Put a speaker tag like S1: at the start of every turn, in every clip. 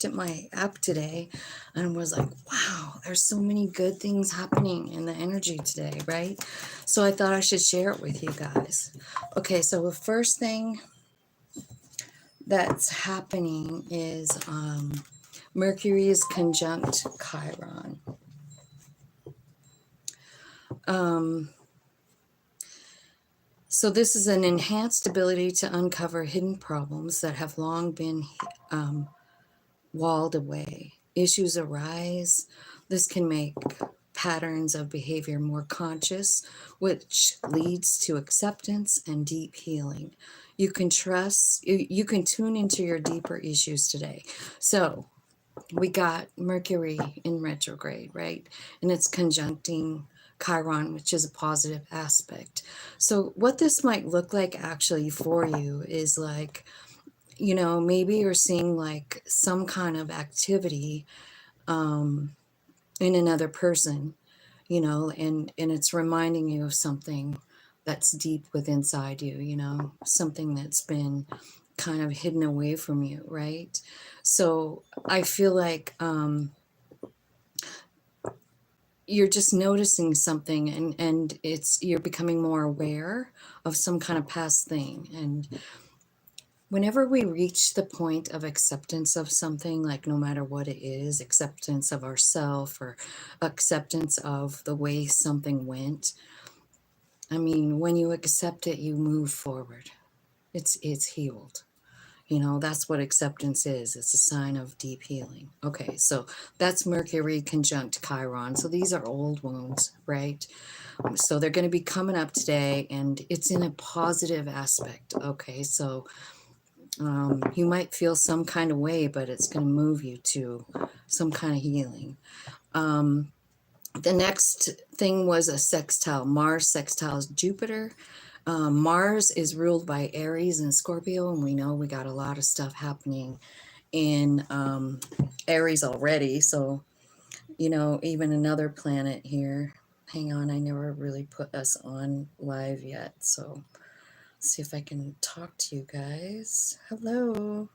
S1: at my app today and was like, wow, there's so many good things happening in the energy today, right? So I thought I should share it with you guys. Okay, so the first thing that's happening is Mercury is conjunct Chiron. So this is an enhanced ability to uncover hidden problems that have long been walled away. Issues arise. This can make patterns of behavior more conscious, which leads to acceptance and deep healing. You can you can tune into your deeper issues today. So we got Mercury in retrograde, right? And it's conjuncting Chiron, which is a positive aspect. So what this might look like actually for you is like, you know, maybe you're seeing like some kind of activity in another person, you know, and it's reminding you of something that's deep within inside you, you know, something that's been kind of hidden away from you, right? So I feel like you're just noticing something, and it's you're becoming more aware of some kind of past thing. And whenever we reach the point of acceptance of something, like no matter what it is, acceptance of ourself or acceptance of the way something went, I mean, when you accept it, you move forward. It's healed. You know, that's what acceptance is. It's a sign of deep healing. Okay, so that's Mercury conjunct Chiron. So these are old wounds, right? So they're going to be coming up today, and it's in a positive aspect. Okay, so you might feel some kind of way, but it's going to move you to some kind of healing. The next thing was a sextile. Mars sextiles Jupiter. Mars is ruled by Aries and Scorpio, and we know we got a lot of stuff happening in Aries already. So, you know, even another planet here. Hang on, I never really put us on live yet. So let's see if I can talk to you guys. Hello.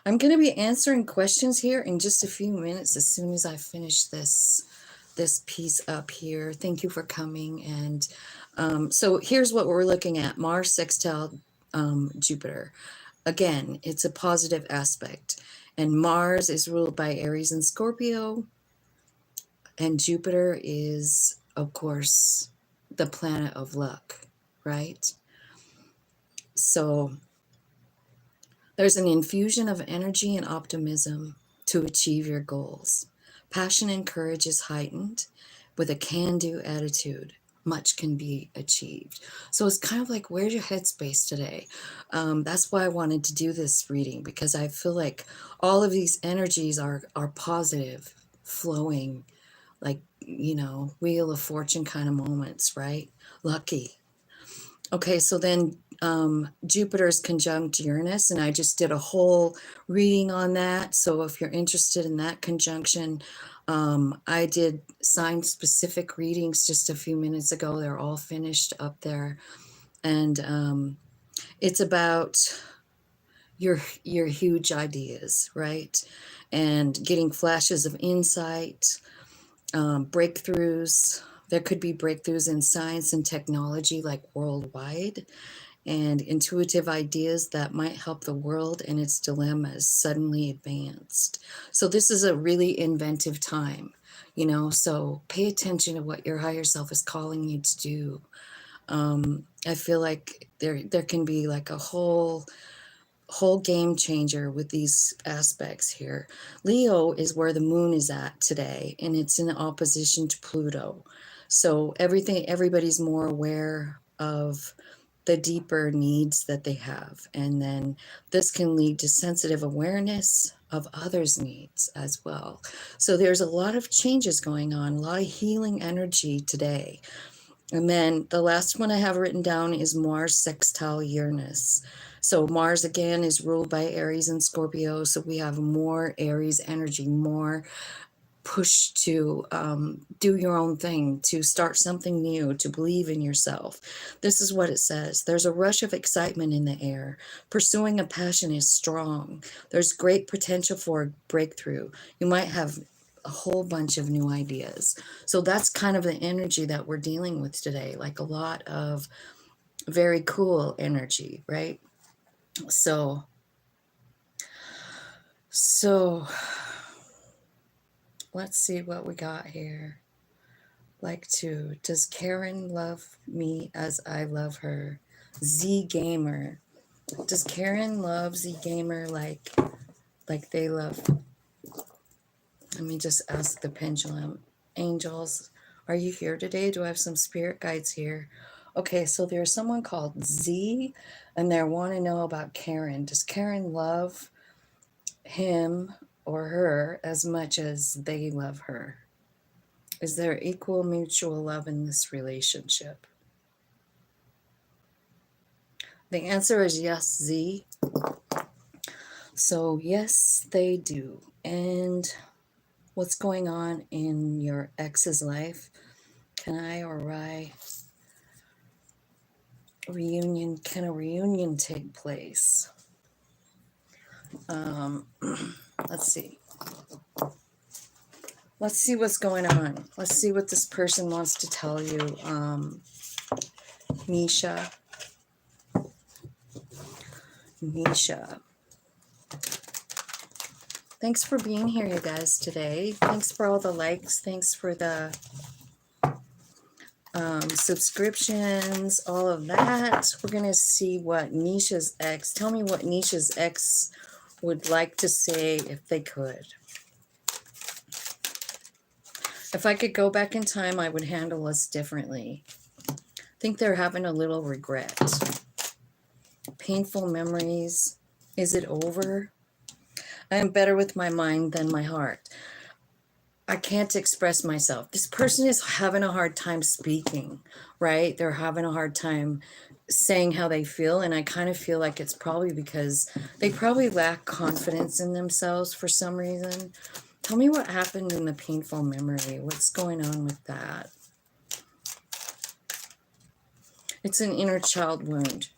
S1: I'm going to be answering questions here in just a few minutes as soon as I finish this piece up here. Thank you for coming. And so here's what we're looking at. Mars sextile Jupiter. Again, it's a positive aspect. And Mars is ruled by Aries and Scorpio. And Jupiter is, of course, the planet of luck, right? So there's an infusion of energy and optimism to achieve your goals. Passion and courage is heightened. With a can-do attitude, much can be achieved. So it's kind of like, where's your headspace today? That's why I wanted to do this reading, because I feel like all of these energies are positive, flowing, like, you know, Wheel of Fortune kind of moments, right? Lucky. Okay, so then Jupiter is conjunct Uranus, and I just did a whole reading on that. So if you're interested in that conjunction, I did sign-specific readings just a few minutes ago. They're all finished up there. And it's about your huge ideas, right? And getting flashes of insight, breakthroughs. There could be breakthroughs in science and technology, like worldwide, and intuitive ideas that might help the world and its dilemmas suddenly advanced. So this is a really inventive time, you know, so pay attention to what your higher self is calling you to do. I feel like there can be like a whole game changer with these aspects here. Leo is where the moon is at today, and it's in opposition to Pluto. So everybody's more aware of the deeper needs that they have. And then this can lead to sensitive awareness of others' needs as well. So there's a lot of changes going on, a lot of healing energy today. And then the last one I have written down is Mars sextile Uranus. So Mars, again, is ruled by Aries and Scorpio. So we have more Aries energy, more push to do your own thing, to start something new, to believe in yourself. This is what it says. There's a rush of excitement in the air. Pursuing a passion is strong. There's great potential for a breakthrough. You might have a whole bunch of new ideas. So that's kind of the energy that we're dealing with today, like a lot of very cool energy, right? So let's see what we got here. Does Karen love me as I love her? Z Gamer. Does Karen love Z Gamer like they love? Let me just ask the pendulum. Angels, are you here today? Do I have some spirit guides here? Okay, so there's someone called Z, and they want to know about Karen. Does Karen love him or her as much as they love her? Is there equal mutual love in this relationship? The answer is yes, Z. So yes, they do. And what's going on in your ex's life? Can a reunion take place? Let's see. Let's see what's going on. Let's see what this person wants to tell you. Nisha. Thanks for being here, you guys, today. Thanks for all the likes. Thanks for the subscriptions, all of that. We're going to see what Nisha's ex, tell me what Nisha's ex would like to say if they could. If I could go back in time, I would handle this differently. I think they're having a little regret. Painful memories. Is it over? I am better with my mind than my heart. I can't express myself. This person is having a hard time speaking, right? They're having a hard time saying how they feel. And I kind of feel like it's probably because they probably lack confidence in themselves for some reason. Tell me what happened in the painful memory. What's going on with that? It's an inner child wound.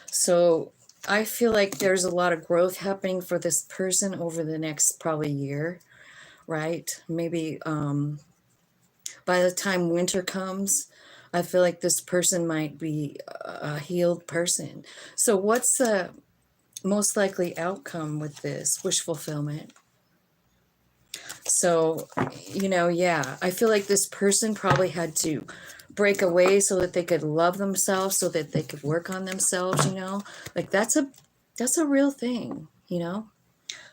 S1: So I feel like there's a lot of growth happening for this person over the next probably year, right? Maybe by the time winter comes, I feel like this person might be a healed person. So what's the most likely outcome with this? Wish fulfillment. So, yeah, I feel like this person probably had to break away so that they could love themselves, so that they could work on themselves, like that's a real thing,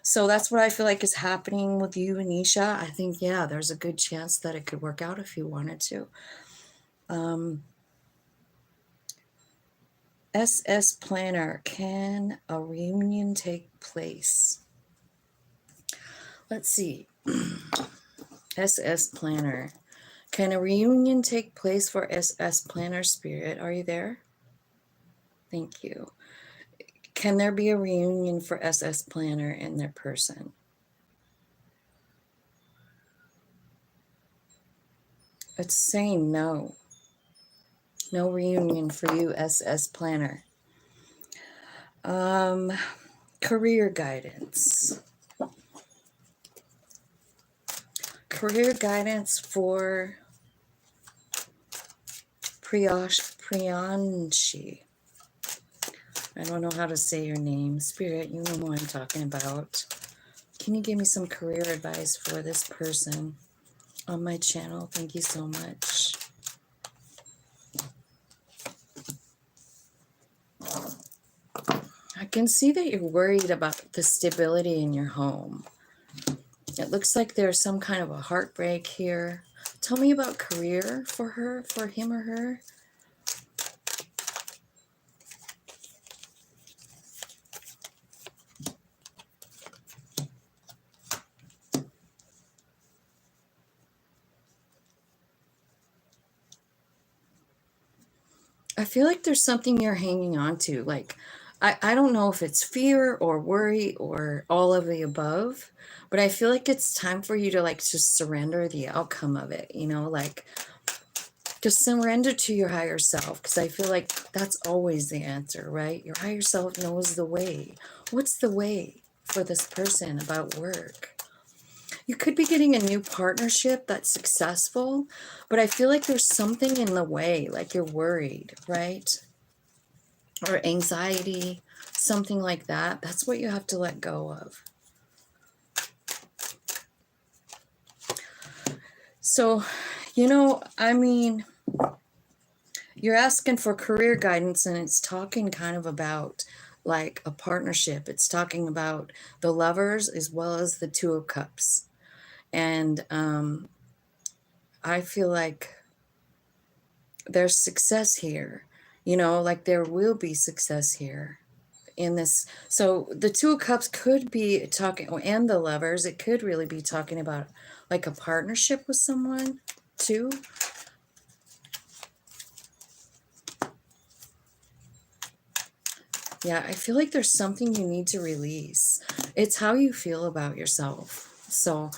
S1: So that's what I feel like is happening with you, Anisha. I think, yeah, there's a good chance that it could work out if you wanted to. SS Planner, can a reunion take place? Let's see. SS Planner. Can a reunion take place for SS Planner Spirit? Are you there? Thank you. Can there be a reunion for SS Planner and their person? It's saying no. No reunion for you, SS Planner. Career guidance. Career guidance for Priyanshi. I don't know how to say your name. Spirit, you know who I'm talking about. Can you give me some career advice for this person on my channel? Thank you so much. I can see that you're worried about the stability in your home. It looks like there's some kind of a heartbreak here. Tell me about career for her, for him or her. I feel like there's something you're hanging on to, like I don't know if it's fear or worry or all of the above, but I feel like it's time for you to like just surrender the outcome of it, you know, like just surrender to your higher self, because I feel like that's always the answer, right? Your higher self knows the way. What's the way for this person about work? You could be getting a new partnership that's successful, but I feel like there's something in the way, like you're worried, right? Or anxiety, something like that. That's what you have to let go of. So, you know, I mean, you're asking for career guidance, and it's talking kind of about like a partnership. It's talking about the lovers as well as the Two of Cups. And I feel like there's success here, you know, like there will be success here in this. So the Two of Cups could be talking, and the lovers, it could really be talking about like a partnership with someone too. Yeah, I feel like there's something you need to release. It's how you feel about yourself. So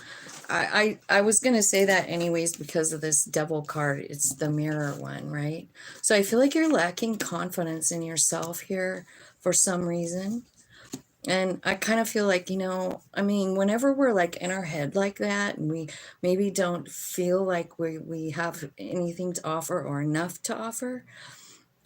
S1: I was going to say that anyways because of this devil card. It's the mirror one, right? So I feel like you're lacking confidence in yourself here for some reason. And I kind of feel like, you know, I mean, whenever we're like in our head like that and we maybe don't feel like we have anything to offer or enough to offer,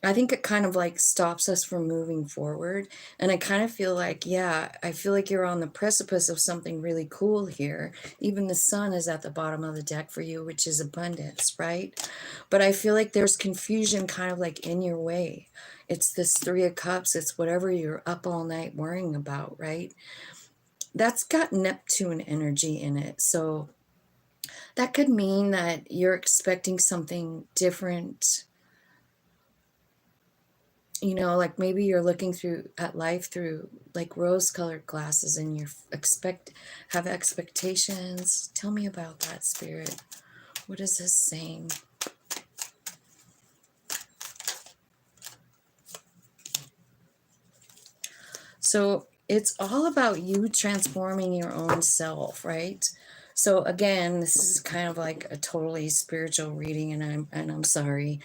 S1: I think it kind of like stops us from moving forward. And I kind of feel like, yeah, I feel like you're on the precipice of something really cool here. Even the sun is at the bottom of the deck for you, which is abundance, right? But I feel like there's confusion kind of like in your way. It's this Three of Cups. It's whatever you're up all night worrying about, right? That's got Neptune energy in it. So that could mean that you're expecting something different. You know, like maybe you're looking through at life through like rose-colored glasses, and you have expectations. Tell me about that, Spirit. What is this saying? So it's all about you transforming your own self, right? So again, this is kind of like a totally spiritual reading, and I'm sorry.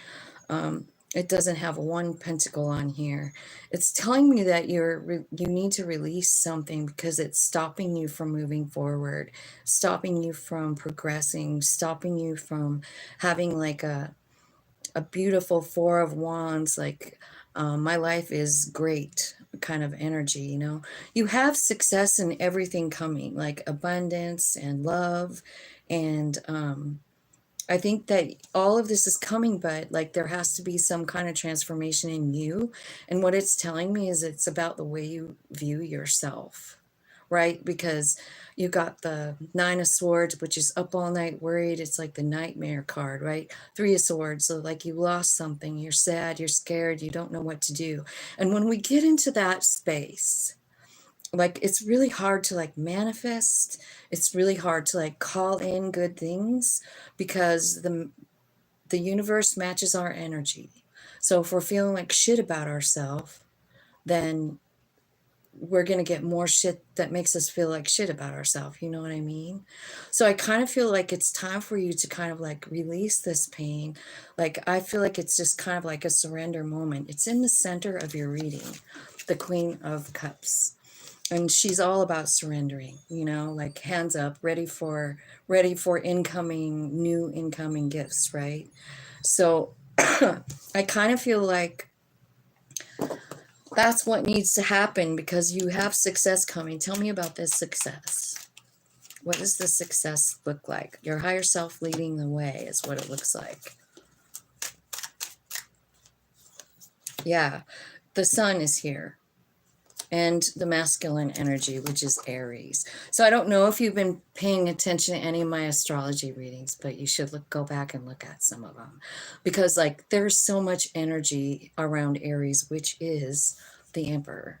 S1: It doesn't have one pentacle on here. It's telling me that you need to release something because it's stopping you from moving forward, stopping you from progressing, stopping you from having like a beautiful Four of Wands, like my life is great kind of energy, you know. You have success in everything coming, like abundance and love, and I think that all of this is coming, but like there has to be some kind of transformation in you. And what it's telling me is it's about the way you view yourself, right? Because you got the Nine of Swords, which is up all night worried. It's like the nightmare card, right? Three of Swords. So like you lost something, you're sad, you're scared, you don't know what to do. And when we get into that space, like it's really hard to like manifest. It's really hard to like call in good things because the universe matches our energy. So if we're feeling like shit about ourselves, then we're going to get more shit that makes us feel like shit about ourselves. You know what I mean? So I kind of feel like it's time for you to kind of like release this pain. Like I feel like it's just kind of like a surrender moment. It's in the center of your reading, the Queen of Cups. And she's all about surrendering, you know, like hands up, ready for new incoming gifts, right? So I kind of feel like that's what needs to happen because you have success coming. Tell me about this success. What does the success look like? Your higher self leading the way is what it looks like. Yeah, the sun is here. And the masculine energy, which is Aries. So I don't know if you've been paying attention to any of my astrology readings, but you should go back and look at some of them. Because like there's so much energy around Aries, which is the Emperor.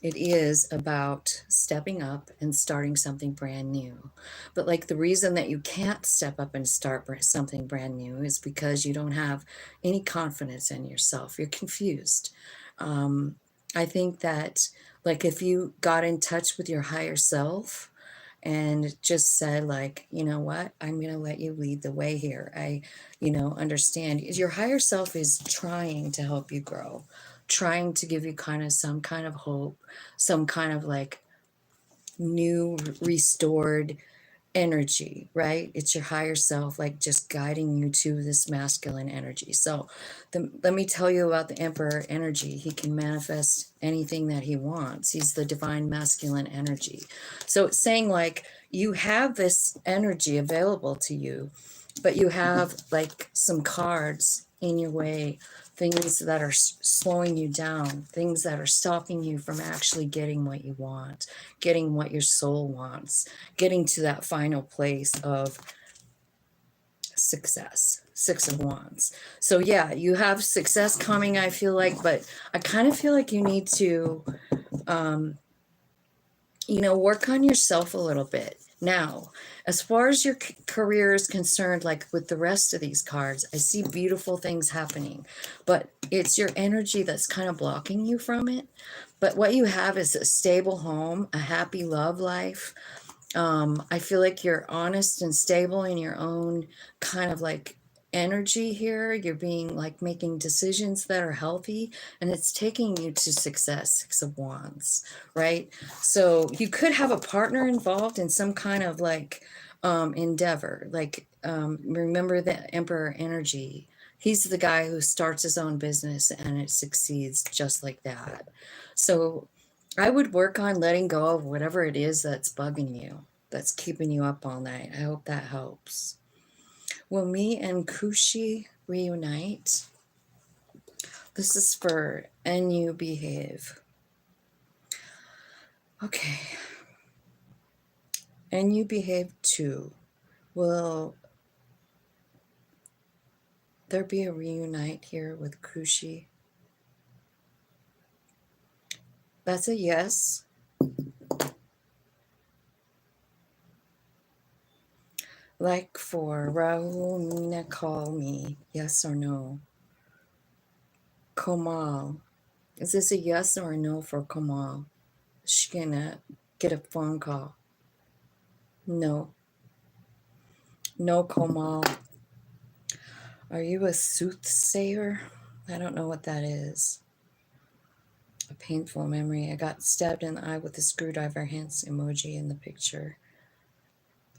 S1: It is about stepping up and starting something brand new. But like the reason that you can't step up and start something brand new is because you don't have any confidence in yourself. You're confused. I think that, like, if you got in touch with your higher self and just said, like, you know what, I'm going to let you lead the way here. Understand your higher self is trying to help you grow, trying to give you kind of some kind of hope, some kind of like new restored energy, right? It's your higher self, like just guiding you to this masculine energy. So let me tell you about the Emperor energy. He can manifest anything that he wants. He's the divine masculine energy. So it's saying like you have this energy available to you, but you have like some cards in your way, things that are slowing you down, things that are stopping you from actually getting what you want, getting what your soul wants, getting to that final place of success. Six of Wands. So yeah, you have success coming, I feel like, but I kind of feel like you need to work on yourself a little bit. Now, as far as your career is concerned, like with the rest of these cards, I see beautiful things happening, but it's your energy that's kind of blocking you from it. But what you have is a stable home, a happy love life. I feel like you're honest and stable in your own kind of like energy here. You're being like making decisions that are healthy, and it's taking you to success. Six of Wands, right? So you could have a partner involved in some kind of like endeavor. Like remember the Emperor energy. He's the guy who starts his own business and it succeeds just like that. So I would work on letting go of whatever it is that's bugging you, that's keeping you up all night. I hope that helps. Will me and Kushi reunite? This is for And You Behave. Okay. And You Behave too. Will there be a reunite here with Kushi? That's a yes. Like for Rahul, Mina, call me. Yes or no? Komal. Is this a yes or a no for Komal? Is she gonna get a phone call? No. No, Komal. Are you a soothsayer? I don't know what that is. A painful memory. I got stabbed in the eye with a screwdriver, hence emoji in the picture.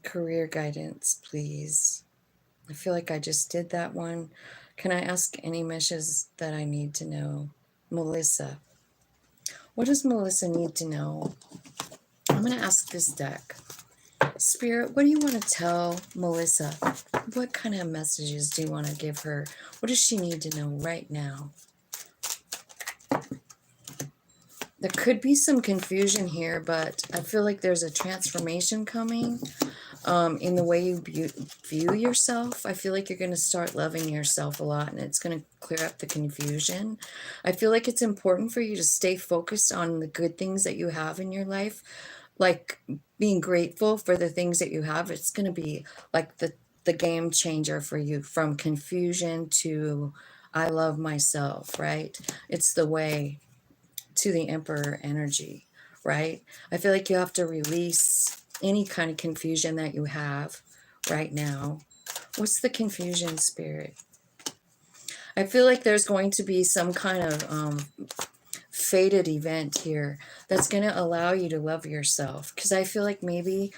S1: Career guidance, please. I feel like I just did that one. Can I ask any meshes that I need to know? Melissa. What does Melissa need to know? I'm going to ask this deck. Spirit, what do you want to tell Melissa? What kind of messages do you want to give her? What does she need to know right now? There could be some confusion here, but I feel like there's a transformation coming in the way you view yourself. I feel like you're going to start loving yourself a lot, and it's going to clear up the confusion. I feel like it's important for you to stay focused on the good things that you have in your life, like being grateful for the things that you have. It's going to be like the game changer for you, from confusion to I love myself, right? It's the way to the Emperor energy, right? I feel like you have to release any kind of confusion that you have right now. What's the confusion, Spirit? I feel like there's going to be some kind of fated event here that's going to allow you to love yourself, because I feel like maybe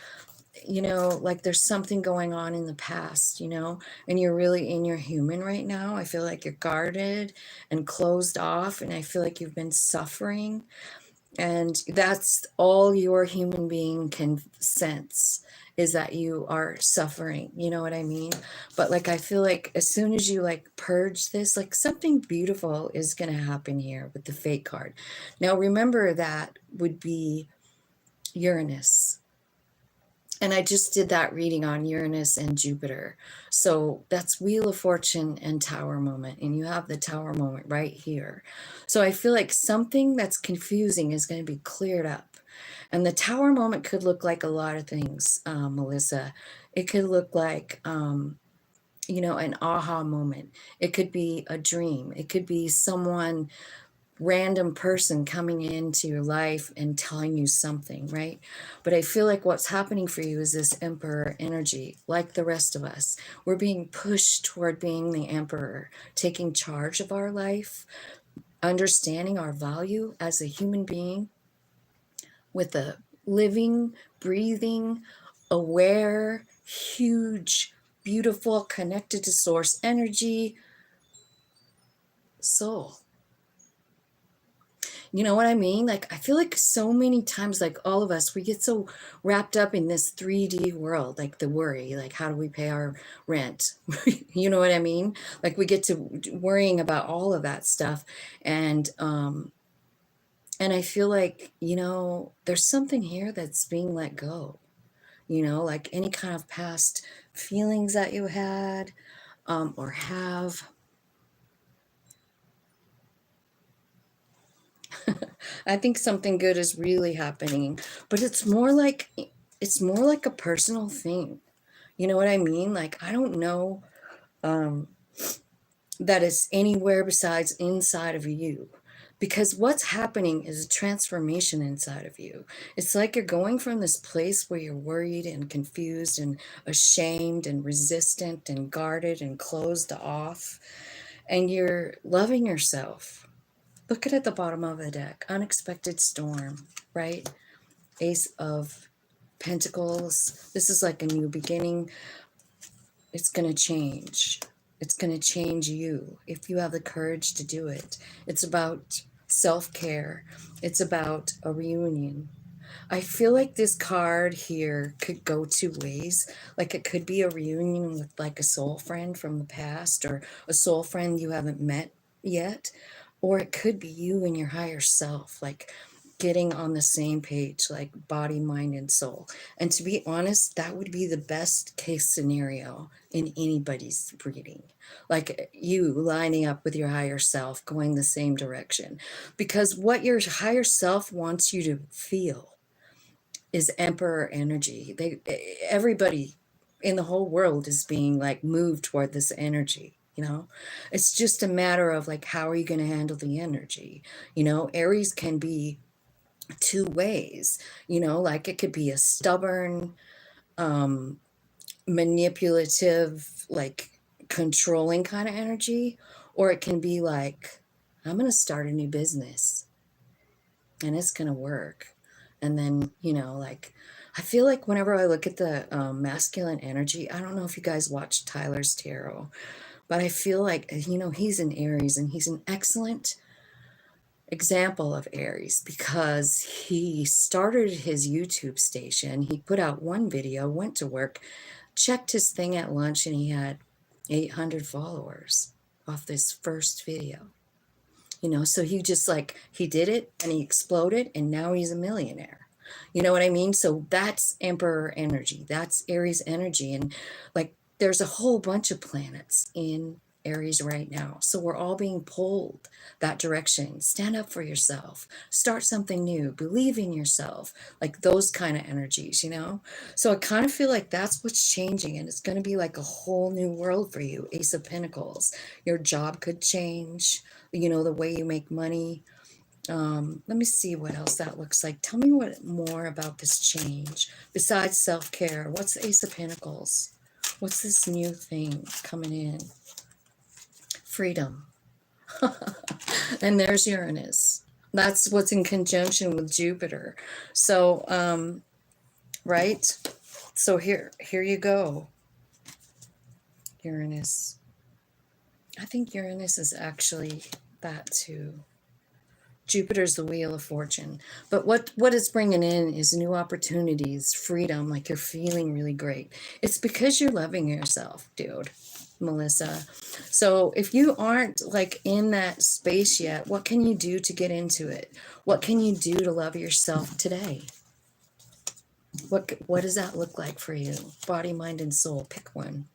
S1: like there's something going on in the past, and you're really in your human right now. I feel like you're guarded and closed off, and I feel like you've been suffering, and that's all your human being can sense, is that you are suffering. You know what I mean? But like, I feel like as soon as you like purge this, like something beautiful is going to happen here with the Fate card. Now, remember that would be Uranus. And I just did that reading on Uranus and Jupiter. So that's Wheel of Fortune and Tower moment. And you have the Tower moment right here. So I feel like something that's confusing is going to be cleared up. And the Tower moment could look like a lot of things, Melissa. It could look like, an aha moment. It could be a dream. It could be someone random person coming into your life and telling you something, right? But I feel like what's happening for you is this emperor energy. Like the rest of us, we're being pushed toward being the emperor, taking charge of our life, understanding our value as a human being with a living, breathing, aware, huge, beautiful, connected to source energy soul. You know what I mean? Like, I feel like so many times, like all of us, we get so wrapped up in this 3D world, like the worry, like, how do we pay our rent? You know what I mean? Like, we get to worrying about all of that stuff. And I feel like, there's something here that's being let go, like any kind of past feelings that you had or have. I think something good is really happening, but it's more like a personal thing. You know what I mean? Like, I don't know that it's anywhere besides inside of you. Because what's happening is a transformation inside of you. It's like you're going from this place where you're worried and confused and ashamed and resistant and guarded and closed off, and you're loving yourself. Look at the bottom of the deck. Unexpected storm, right? Ace of Pentacles. This is like a new beginning. It's going to change. It's going to change you if you have the courage to do it. It's about self-care. It's about a reunion. I feel like this card here could go two ways. Like, it could be a reunion with like a soul friend from the past, or a soul friend you haven't met yet. Or it could be you and your higher self, like getting on the same page, like body, mind, and soul. And to be honest, that would be the best case scenario in anybody's reading. Like, you lining up with your higher self, going the same direction. Because what your higher self wants you to feel is emperor energy. Everybody in the whole world is being like moved toward this energy. It's just a matter of like, how are you going to handle the energy? Aries can be two ways. Like, it could be a stubborn, manipulative, like controlling kind of energy, or it can be like, I'm going to start a new business and it's going to work. And then, like, I feel like whenever I look at the masculine energy, I don't know if you guys watch Tyler's tarot, but I feel like, he's an Aries, and he's an excellent example of Aries because he started his YouTube station. He put out one video, went to work, checked his thing at lunch, and he had 800 followers off this first video. So he just like, he did it and he exploded, and now he's a millionaire. You know what I mean? So that's emperor energy. That's Aries energy. And like, there's a whole bunch of planets in Aries right now. So we're all being pulled that direction. Stand up for yourself. Start something new. Believe in yourself. Like those kind of energies, So I kind of feel like that's what's changing. And it's going to be like a whole new world for you. Ace of Pentacles. Your job could change. The way you make money. Let me see what else that looks like. Tell me more about this change besides self-care. What's the Ace of Pentacles? What's this new thing coming in? Freedom. And there's Uranus. That's what's in conjunction with Jupiter. So, right? So here you go. Uranus. I think Uranus is actually that too. Jupiter's the wheel of fortune. But what it's bringing in is new opportunities, freedom, like you're feeling really great. It's because you're loving yourself, dude, Melissa. So if you aren't like in that space yet, what can you do to get into it? What can you do to love yourself today? What does that look like for you? Body, mind, and soul. Pick one.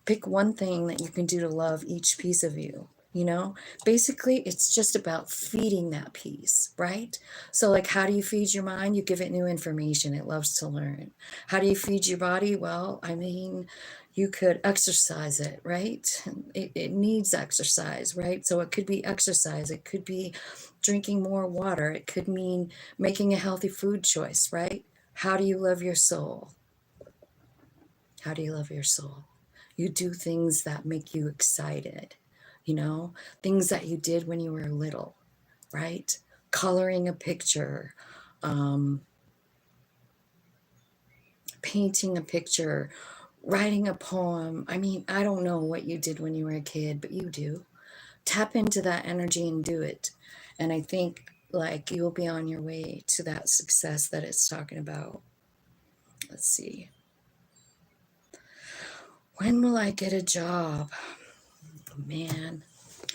S1: Pick one thing that you can do to love each piece of you. Basically, it's just about feeding that piece, right? So like, how do you feed your mind? You give it new information. It loves to learn. How do you feed your body? Well, You could exercise it, right? It needs exercise, right? So it could be exercise. It could be drinking more water. It could mean making a healthy food choice, right? How do you love your soul? How do you love your soul? You do things that make you excited, things that you did when you were little, right? Coloring a picture, painting a picture, writing a poem. I mean, I don't know what you did when you were a kid, but you do. Tap into that energy and do it. And I think like you'll be on your way to that success that it's talking about. Let's see. When will I get a job? Man,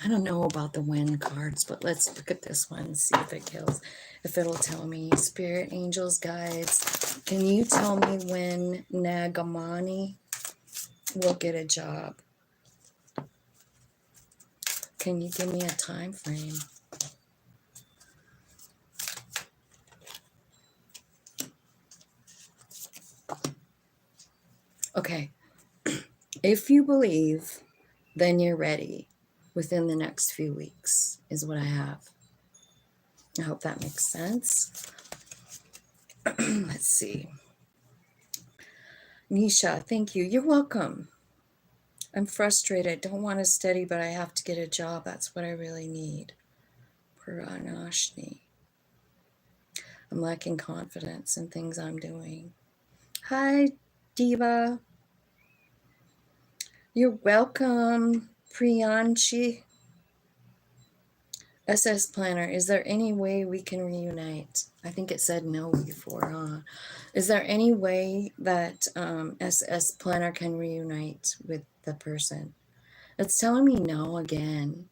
S1: I don't know about the when cards, but let's look at this one and see if it'll tell me. Spirit, angels, guides, can you tell me when Nagamani will get a job? Can you give me a time frame? Okay. If you believe, then you're ready within the next few weeks, is what I have. I hope that makes sense. Let's see. Nisha, thank you. You're welcome. I'm frustrated. Don't want to study, but I have to get a job. That's what I really need. Pranashni. I'm lacking confidence in things I'm doing. Hi, Diva. You're welcome, Priyanshi. SS Planner, is there any way we can reunite? I think it said no before, huh? Is there any way that SS Planner can reunite with the person? It's telling me no again.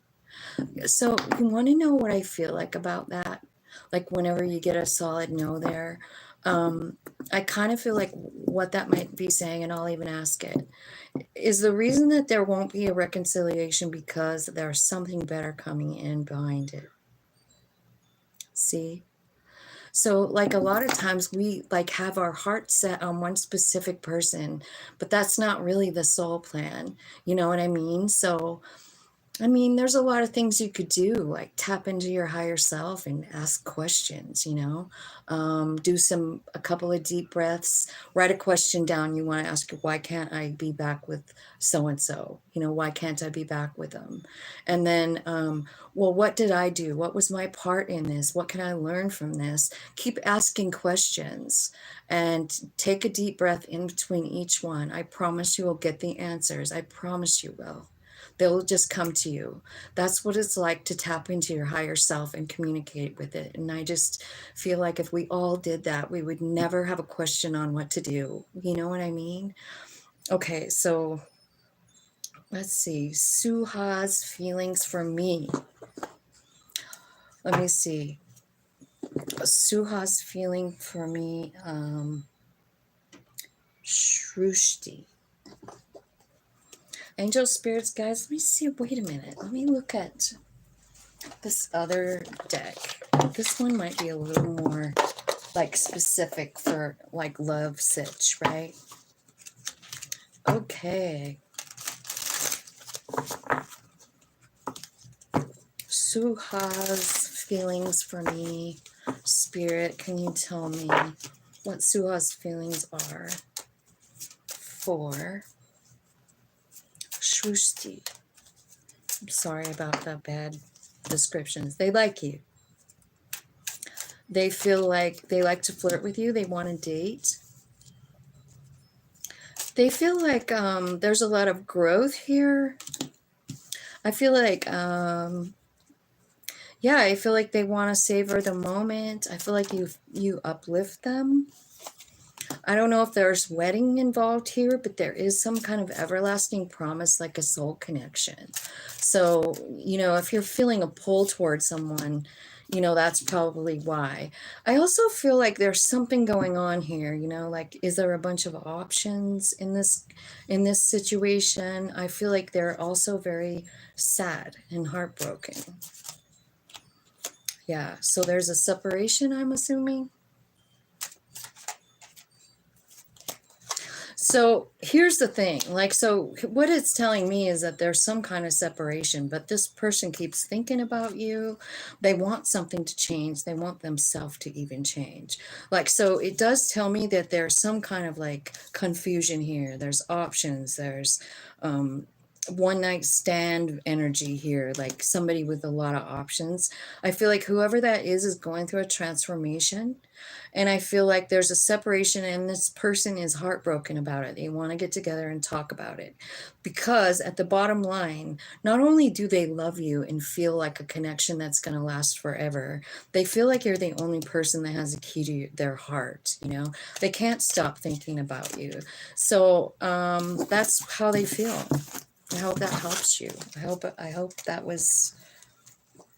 S1: So you want to know what I feel like about that? Like whenever you get a solid no there, I kind of feel like what that might be saying, and I'll even ask it, is the reason that there won't be a reconciliation because there's something better coming in behind it. See? So like a lot of times we like have our heart set on one specific person, but that's not really the soul plan. You know what I mean? So I mean, there's a lot of things you could do, like tap into your higher self and ask questions, do a couple of deep breaths, write a question down. You want to ask, why can't I be back with so-and-so? Why can't I be back with them? And then, well, what did I do? What was my part in this? What can I learn from this? Keep asking questions and take a deep breath in between each one. I promise you will get the answers. I promise you will. They'll just come to you. That's what it's like to tap into your higher self and communicate with it. And I just feel like if we all did that, we would never have a question on what to do. You know what I mean? Okay, so let's see. Suha's feelings for me. Let me see. Suha's feeling for me, Shrushti. Angel spirits, guys, let me see. Wait a minute. Let me look at this other deck. This one might be a little more like specific for like love sitch, right? Okay. Suha's feelings for me. Spirit, can you tell me what Suha's feelings are for Shrushti? I'm sorry about the bad descriptions. They like you. They feel like they like to flirt with you. They want to date. They feel like there's a lot of growth here. I feel like, yeah, I feel like they want to savor the moment. I feel like you uplift them. I don't know if there's wedding involved here, but there is some kind of everlasting promise, like a soul connection. So, if you're feeling a pull towards someone, that's probably why. I also feel like there's something going on here, like, is there a bunch of options in this situation? I feel like they're also very sad and heartbroken. Yeah, so there's a separation, I'm assuming. So here's the thing, like, so what it's telling me is that there's some kind of separation, but this person keeps thinking about you. They want something to change. They want themselves to even change. Like, so it does tell me that there's some kind of like confusion here. There's options. There's one night stand energy here, like somebody with a lot of options. I feel like whoever that is going through a transformation. And I feel like there's a separation, and this person is heartbroken about it. They want to get together and talk about it. Because at the bottom line, not only do they love you and feel like a connection that's going to last forever, they feel like you're the only person that has a key to their heart. You know, they can't stop thinking about you. So that's how they feel. I hope that helps you. I hope that was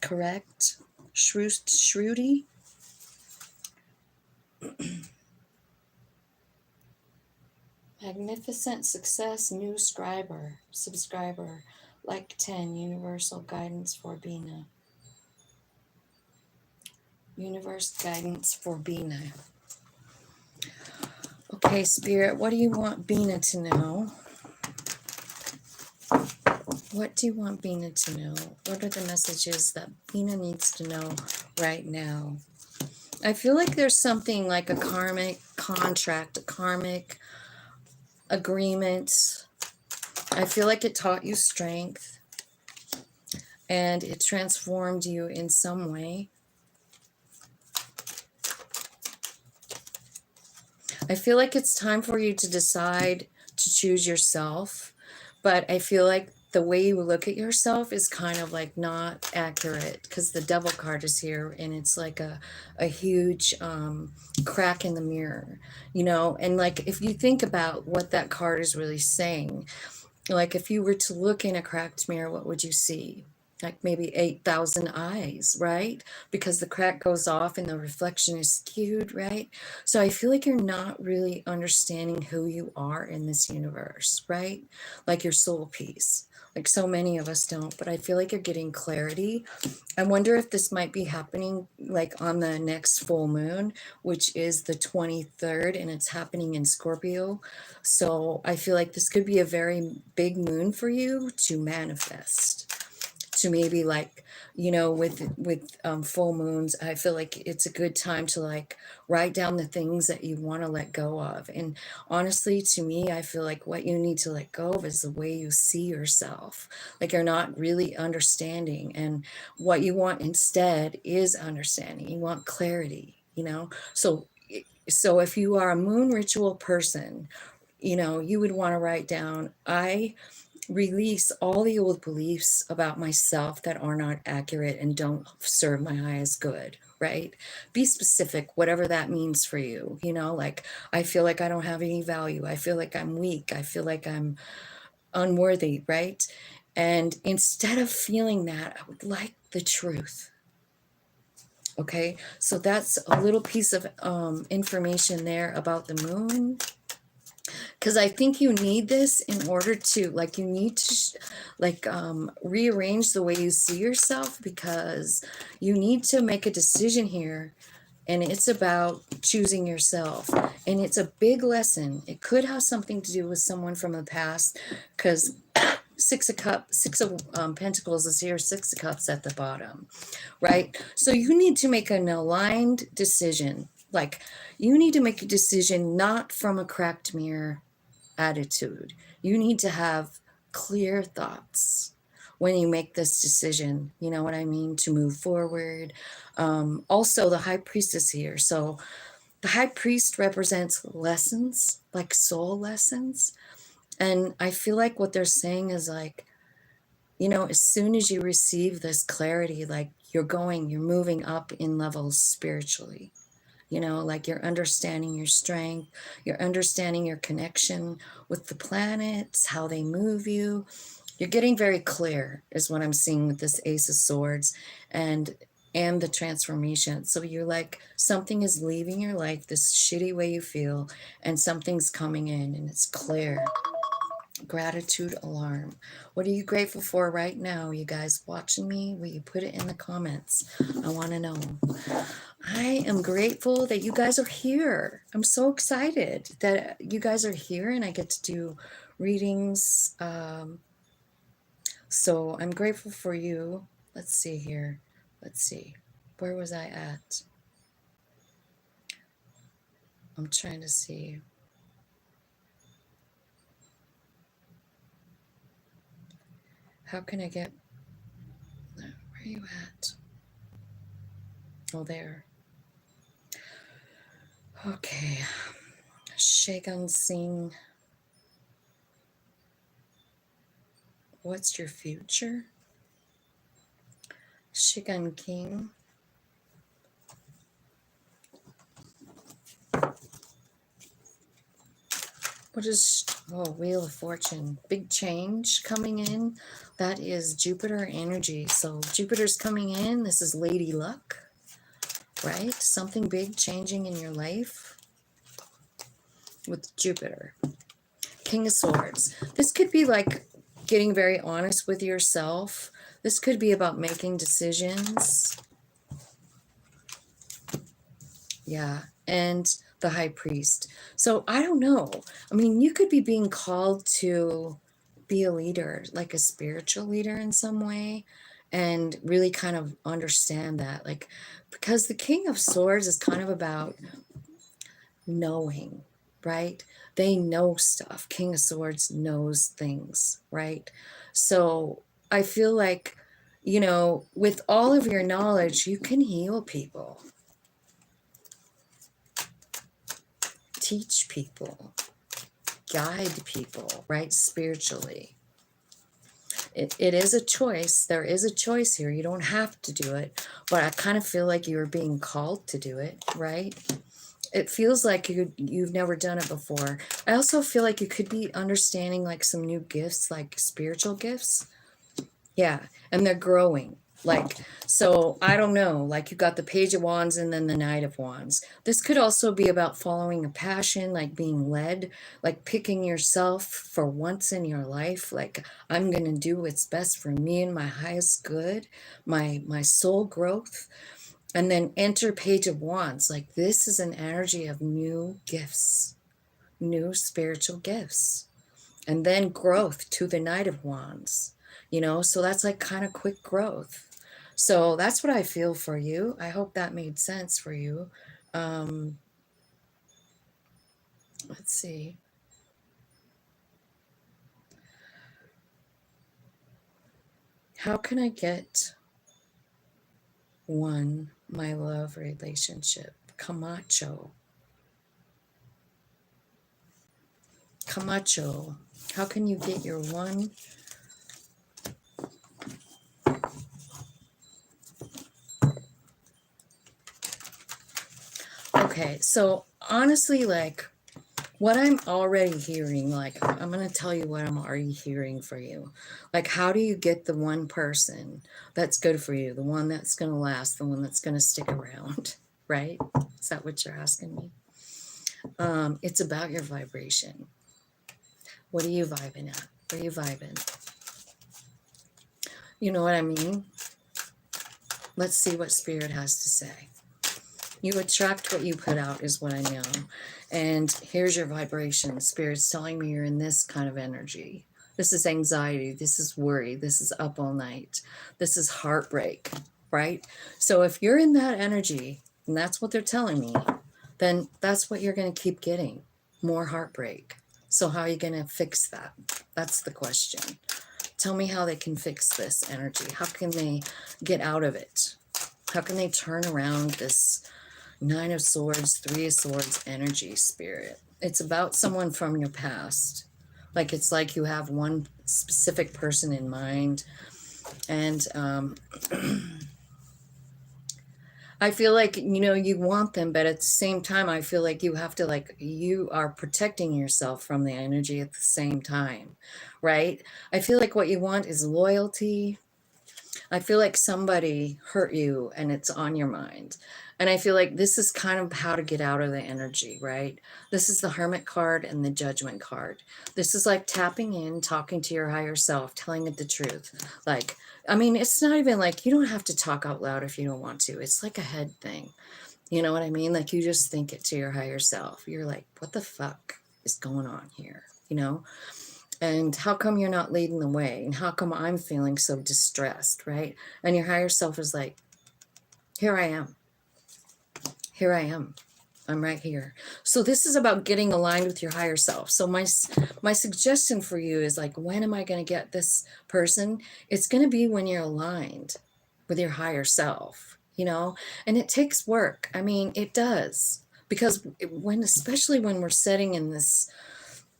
S1: correct. Shruti? Magnificent success, new subscriber, like 10, universal guidance for Bina. Universe guidance for Bina. Okay, Spirit, what do you want Bina to know? What do you want Bina to know? What are the messages that Bina needs to know right now? I feel like there's something like a karmic contract, a karmic agreement. I feel like it taught you strength and it transformed you in some way. I feel like it's time for you to decide to choose yourself, but I feel like the way you look at yourself is kind of like not accurate because the devil card is here and it's like a huge crack in the mirror, you know? And like, if you think about what that card is really saying, like if you were to look in a cracked mirror, what would you see? Like maybe 8,000 eyes, right? Because the crack goes off and the reflection is skewed, right? So I feel like you're not really understanding who you are in this universe, right? Like your soul piece. Like so many of us don't, but I feel like you're getting clarity. I wonder if this might be happening like on the next full moon, which is the 23rd, and it's happening in Scorpio. So I feel like this could be a very big moon for you to manifest. To maybe like, you know, with full moons, I feel like it's a good time to like write down the things that you want to let go of. And honestly, to me, I feel like what you need to let go of is the way you see yourself. Like you're not really understanding, and what you want instead is understanding. You want clarity, you know? So if you are a moon ritual person, you know, you would want to write down, I release all the old beliefs about myself that are not accurate and don't serve my highest good, right? Be specific, whatever that means for you. You know, like, I feel like I don't have any value. I feel like I'm weak. I feel like I'm unworthy, right? And instead of feeling that, I would like the truth. Okay, so that's a little piece of information there about the moon. Because I think you need this in order to, like, you need to, rearrange the way you see yourself, because you need to make a decision here, and it's about choosing yourself. And it's a big lesson. It could have something to do with someone from the past, because Six of Pentacles is here, Six of Cups at the bottom, right? So you need to make an aligned decision. Like, you need to make a decision not from a cracked mirror attitude. You need to have clear thoughts when you make this decision, you know what I mean, to move forward. Also, the High Priestess here. So the High Priest represents lessons, like soul lessons. And I feel like what they're saying is like, you know, as soon as you receive this clarity, like you're moving up in levels spiritually. You know, like you're understanding your strength, you're understanding your connection with the planets, how they move you. You're getting very clear is what I'm seeing with this Ace of Swords and the transformation. So you're like, something is leaving your life, this shitty way you feel, and something's coming in and it's clear. Gratitude alarm. What are you grateful for right now? You guys watching me? Will you put it in the comments? I want to know. I am grateful that you guys are here. I'm so excited that you guys are here and I get to do readings. So I'm grateful for you. Let's see here. Let's see. Where was I at? I'm trying to see. How can I get... Where are you at? Oh, there. Okay. Shagun Singh. What's your future? Shagun King. What is... Oh, Wheel of Fortune. Big change coming in. That is Jupiter energy. So Jupiter's coming in. This is Lady Luck, right? Something big changing in your life with Jupiter. King of Swords. This could be like getting very honest with yourself. This could be about making decisions. Yeah. And the High Priest. So I don't know. I mean, you could be being called to be a leader, like a spiritual leader in some way, and really kind of understand that. Like, because the King of Swords is kind of about knowing, right? They know stuff. King of Swords knows things, right? So I feel like, you know, with all of your knowledge, you can heal people, teach people, guide people, right? Spiritually. It is a choice. There is a choice here. You don't have to do it, but I kind of feel like you're being called to do it, right? It feels like you've never done it before. I also feel like you could be understanding like some new gifts, like spiritual gifts. Yeah, and they're growing. Like, so I don't know, like you got the Page of Wands and then the Knight of Wands. This could also be about following a passion, like being led, like picking yourself for once in your life. Like, I'm going to do what's best for me and my highest good, my soul growth. And then enter Page of Wands. Like, this is an energy of new gifts, new spiritual gifts. And then growth to the Knight of Wands, you know, so that's like kind of quick growth. So that's what I feel for you. I hope that made sense for you. Let's see. How can I get one, my love relationship? Camacho. Camacho. How can you get your one? Okay, so honestly, like what I'm already hearing, like I'm going to tell you what I'm already hearing for you. Like, how do you get the one person that's good for you, the one that's going to last, the one that's going to stick around, right? Is that what you're asking me? It's about your vibration. What are you vibing at? Where are you vibing? You know what I mean? Let's see what Spirit has to say. You attract what you put out is what I know. And here's your vibration. Spirit's telling me you're in this kind of energy. This is anxiety. This is worry. This is up all night. This is heartbreak, right? So if you're in that energy, and that's what they're telling me, then that's what you're going to keep getting. More heartbreak. So how are you going to fix that? That's the question. Tell me how they can fix this energy. How can they get out of it? How can they turn around this Nine of Swords, Three of Swords energy, Spirit? It's about someone from your past. Like, it's like you have one specific person in mind. And I feel like, you know, you want them, but at the same time, I feel like you have to, like, you are protecting yourself from the energy at the same time, right? I feel like what you want is loyalty. I feel like somebody hurt you and it's on your mind. And I feel like this is kind of how to get out of the energy, right? This is the Hermit card and the Judgment card. This is like tapping in, talking to your higher self, telling it the truth. Like, I mean, it's not even like you don't have to talk out loud if you don't want to. It's like a head thing. You know what I mean? Like you just think it to your higher self. You're like, what the fuck is going on here? You know? And how come you're not leading the way? And how come I'm feeling so distressed, right? And your higher self is like, here I am. Here I am. I'm right here. So this is about getting aligned with your higher self. So my suggestion for you is like, when am I going to get this person? It's going to be when you're aligned with your higher self, you know, and it takes work. I mean, it does, because especially when we're sitting in this,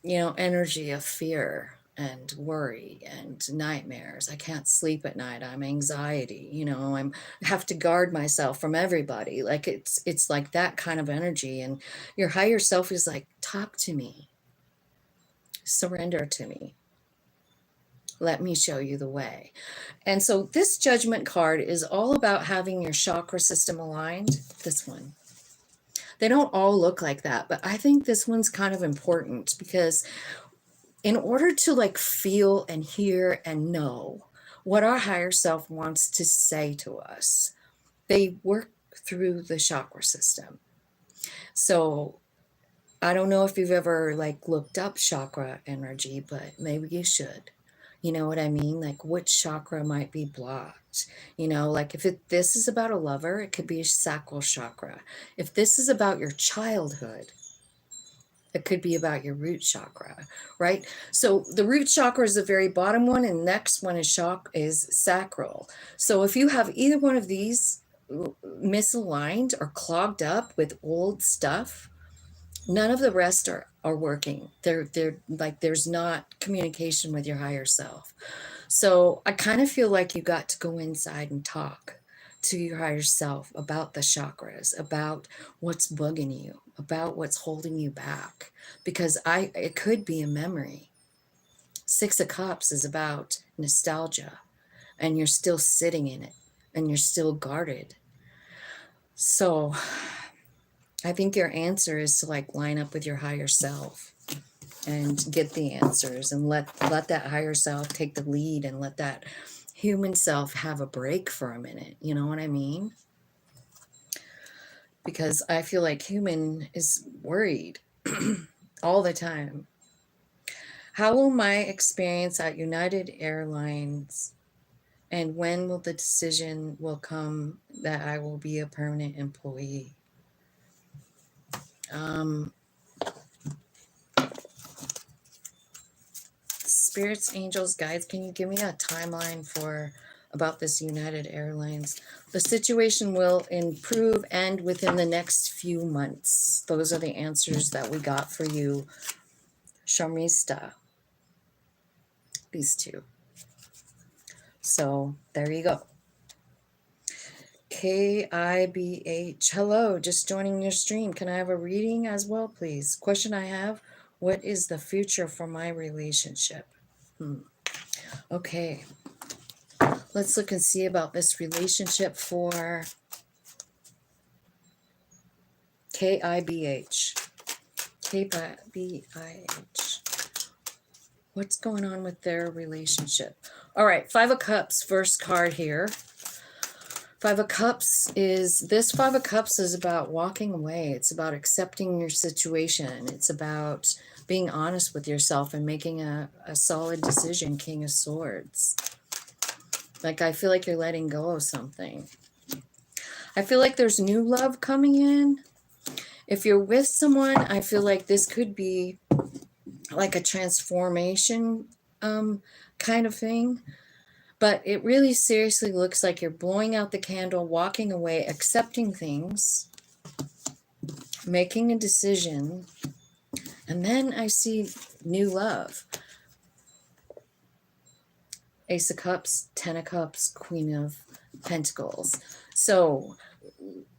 S1: you know, energy of fear and worry and nightmares. I can't sleep at night. I'm anxiety, you know, I have to guard myself from everybody. Like it's like that kind of energy. And your higher self is like, talk to me, surrender to me. Let me show you the way. And so this judgment card is all about having your chakra system aligned. This one. They don't all look like that, but I think this one's kind of important because in order to like feel and hear and know what our higher self wants to say to us, they work through the chakra system. So I don't know if you've ever like looked up chakra energy, but maybe you should. You know what I mean? Like which chakra might be blocked. You know, like if this is about a lover, it could be a sacral chakra. If this is about your childhood, it could be about your root chakra, right? So the root chakra is the very bottom one, and the next one is sacral. So if you have either one of these misaligned or clogged up with old stuff, none of the rest are working. They're like there's not communication with your higher self. So I kind of feel like you got to go inside and talk to your higher self about the chakras, about what's bugging you, about what's holding you back, because it could be a memory. 6 of Cups is about nostalgia, and you're still sitting in it, and you're still guarded. So I think your answer is to like line up with your higher self and get the answers, and let that higher self take the lead, and let that human self have a break for a minute. You know what I mean? Because I feel like human is worried all the time. How will my experience at United Airlines, and when will the decision will come that I will be a permanent employee? Spirits, angels, guides, can you give me a timeline for about this United Airlines? The situation will improve and within the next few months. Those are the answers that we got for you, Sharmista. These two. So there you go. KIBH. Hello, just joining your stream. Can I have a reading as well, please? Question I have: what is the future for my relationship? Okay. Let's look and see about this relationship for KIBH. KIBH. What's going on with their relationship? All right, 5 of Cups, first card here. 5 of Cups is about walking away. It's about accepting your situation. It's about being honest with yourself and making a solid decision, King of Swords. Like, I feel like you're letting go of something. I feel like there's new love coming in. If you're with someone, I feel like this could be like a transformation kind of thing. But it really seriously looks like you're blowing out the candle, walking away, accepting things, making a decision. And then I see new love. Ace of Cups, 10 of Cups, Queen of Pentacles. So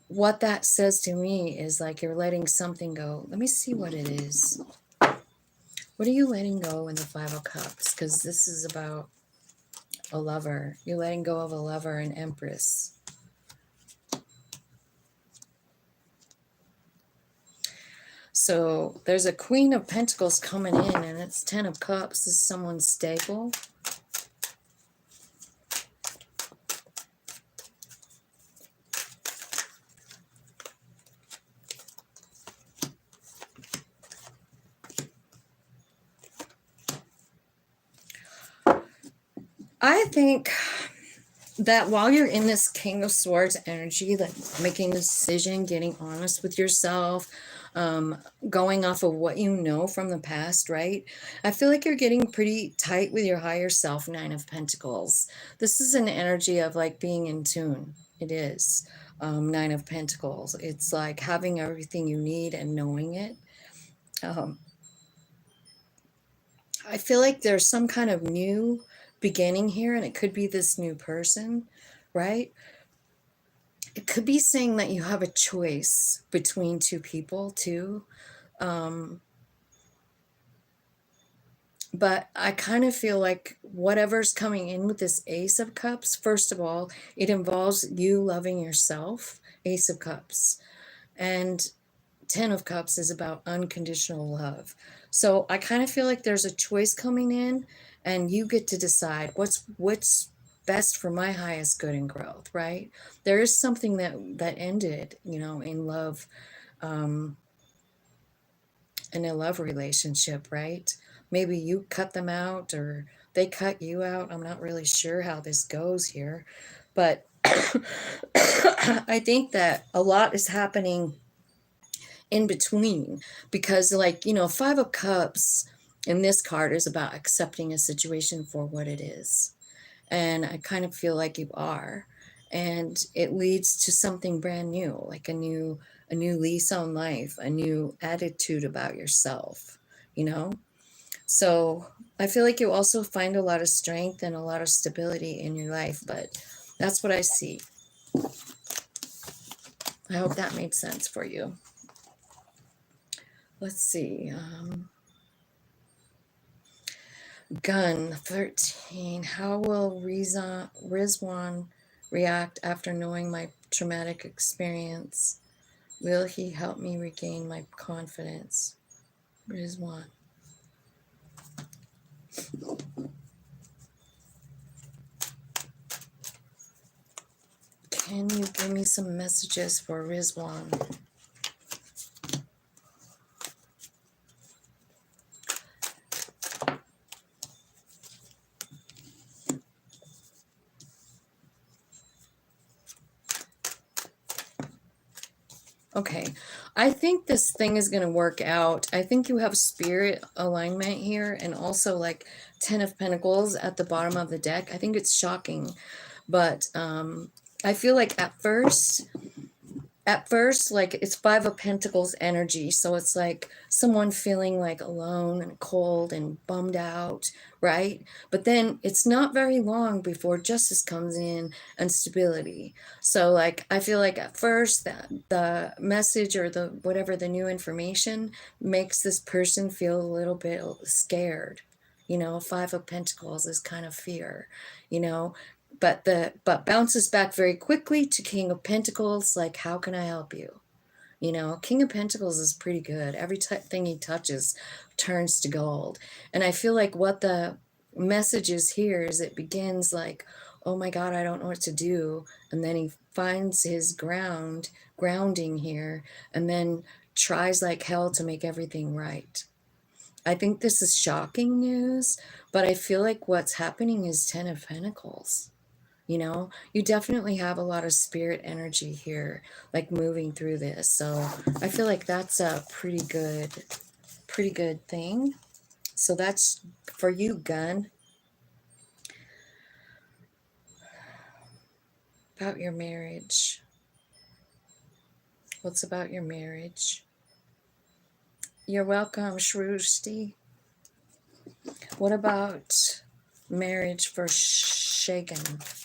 S1: what that says to me is like you're letting something go. Let me see what it is. What are you letting go in the 5 of Cups? Because this is about a lover. You're letting go of a lover, an Empress. So there's a Queen of Pentacles coming in, and it's 10 of Cups. This is someone stable. I think that while you're in this King of Swords energy, like making a decision, getting honest with yourself, going off of what you know from the past, right? I feel like you're getting pretty tight with your higher self, Nine of Pentacles. This is an energy of like being in tune. It is. Nine of Pentacles. It's like having everything you need and knowing it. Um, I feel like there's some kind of new beginning here, and it could be this new person, right? It could be saying that you have a choice between two people too. But I kind of feel like whatever's coming in with this Ace of Cups, first of all, it involves you loving yourself, Ace of Cups. And 10 of Cups is about unconditional love. So I kind of feel like there's a choice coming in, and you get to decide what's best for my highest good and growth, right? There is something that ended, in love, in a love relationship, right? Maybe you cut them out or they cut you out. I'm not really sure how this goes here, but I think that a lot is happening in between, because Five of Cups in this card is about accepting a situation for what it is, and I kind of feel like you are, and it leads to something brand new, like a new lease on life, a new attitude about yourself, you know so I feel like you also find a lot of strength and a lot of stability in your life, but that's what I see. I hope that made sense for you. Let's see. Gun 13. How will Rizwan react after knowing my traumatic experience? Will he help me regain my confidence? Rizwan. Can you give me some messages for Rizwan? Okay, I think this thing is going to work out. I think you have spirit alignment here, and also like 10 of Pentacles at the bottom of the deck. I think it's shocking, but I feel like at first, like it's Five of Pentacles energy. So it's like someone feeling like alone and cold and bummed out, right? But then it's not very long before justice comes in and stability. So like I feel like at first that the message or the whatever the new information makes this person feel a little bit scared. Five of Pentacles is kind of fear, you know, but bounces back very quickly to King of Pentacles, like, how can I help you? King of Pentacles is pretty good. Every thing he touches turns to gold. And I feel like what the message is here is it begins like, oh my God, I don't know what to do. And then he finds his grounding here, and then tries like hell to make everything right. I think this is shocking news, but I feel like what's happening is 10 of Pentacles. You definitely have a lot of spirit energy here, like moving through this. So I feel like that's a pretty good thing. So that's for you, Gun. About your marriage. What's about your marriage? You're welcome, Shrewsty. What about marriage for Shagan?